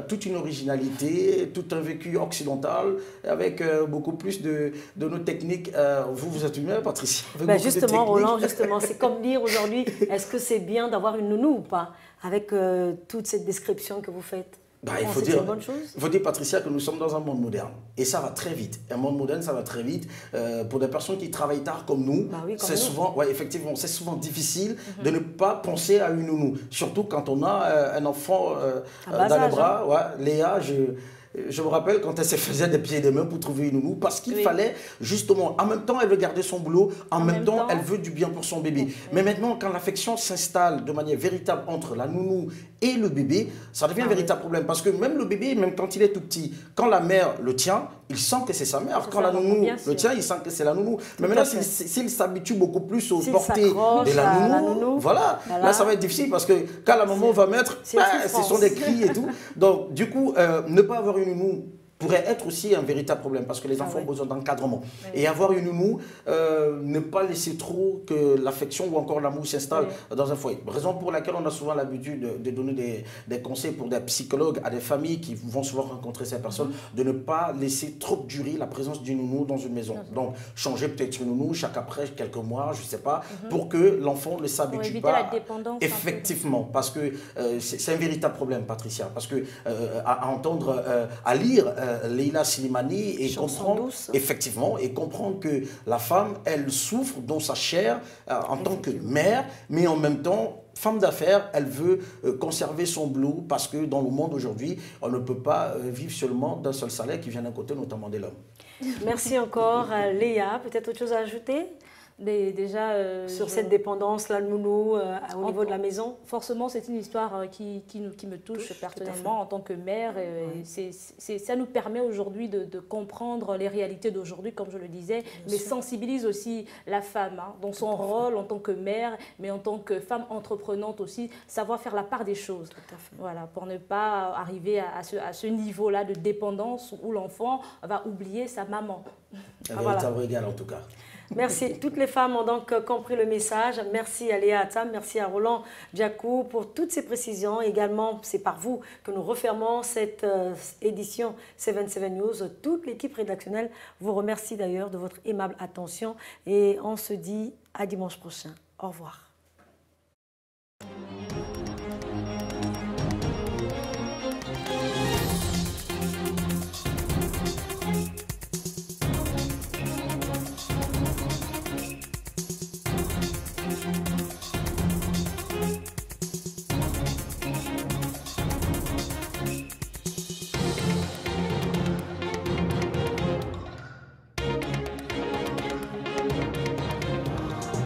toute une originalité, tout un vécu occidental, avec beaucoup plus de nos techniques. Vous êtes humain, Patricia? Justement, Roland, justement, c'est comme dire aujourd'hui, est-ce que c'est bien d'avoir une nounou ou pas, avec toute cette description que vous faites? Il faut dire, Patricia, que nous sommes dans un monde moderne. Et ça va très vite. Un monde moderne, ça va très vite. Pour des personnes qui travaillent tard comme nous, c'est souvent, effectivement, c'est souvent difficile de ne pas penser à une nounou. Surtout quand on a un enfant dans les bras. Léa, je me rappelle quand elle se faisait des pieds et des mains pour trouver une nounou, parce qu'il fallait justement, en même temps elle veut garder son boulot, en même temps elle veut du bien pour son bébé. Mais maintenant quand l'affection s'installe de manière véritable entre la nounou et le bébé, ça devient un véritable problème, parce que même le bébé, même quand il est tout petit, quand la mère le tient, il sent que c'est sa mère. Quand la nounou le tient, il sent que c'est la nounou. Mais maintenant, s'il s'habitue beaucoup plus aux portées de la nounou, voilà, là ça va être difficile, parce que quand la maman va mettre, ce sont des cris et tout. Donc du coup, ne pas avoir une nounou pourrait être aussi un véritable problème parce que les enfants ont besoin d'encadrement. Et avoir une nounou, ne pas laisser trop que l'affection ou encore l'amour s'installe dans un foyer. Raison pour laquelle on a souvent l'habitude de donner des conseils pour des psychologues à des familles qui vont souvent rencontrer ces personnes, de ne pas laisser trop durer la présence d'une nounou dans une maison. Donc, changer peut-être une nounou après quelques mois, je ne sais pas, pour que l'enfant ne s'habitue pas. La dépendance. Effectivement, parce que c'est un véritable problème, Patricia, parce que à entendre, à lire Leila Slimani et comprendre, effectivement, et comprendre que la femme, elle souffre dans sa chair en tant que mère, mais en même temps, femme d'affaires, elle veut conserver son boulot parce que dans le monde aujourd'hui, on ne peut pas vivre seulement d'un seul salaire qui vient d'un côté, notamment de l'homme. Merci encore, Léa. Peut-être autre chose à ajouter sur cette dépendance, la nounou, au niveau de la maison? Forcément, c'est une histoire qui me touche personnellement en tant que mère. Ça nous permet aujourd'hui de comprendre les réalités d'aujourd'hui, comme je le disais, mais sensibilise aussi la femme dans son rôle en tant que mère, mais en tant que femme entreprenante aussi, savoir faire la part des choses. Voilà, pour ne pas arriver à ce niveau-là de dépendance où l'enfant va oublier sa maman. Un véritable régal en tout cas. Merci. Toutes les femmes ont donc compris le message. Merci à Léa Atam, merci à Roland Diakou pour toutes ces précisions. Également, c'est par vous que nous refermons cette édition 77 News. Toute l'équipe rédactionnelle vous remercie d'ailleurs de votre aimable attention et on se dit à dimanche prochain. Au revoir.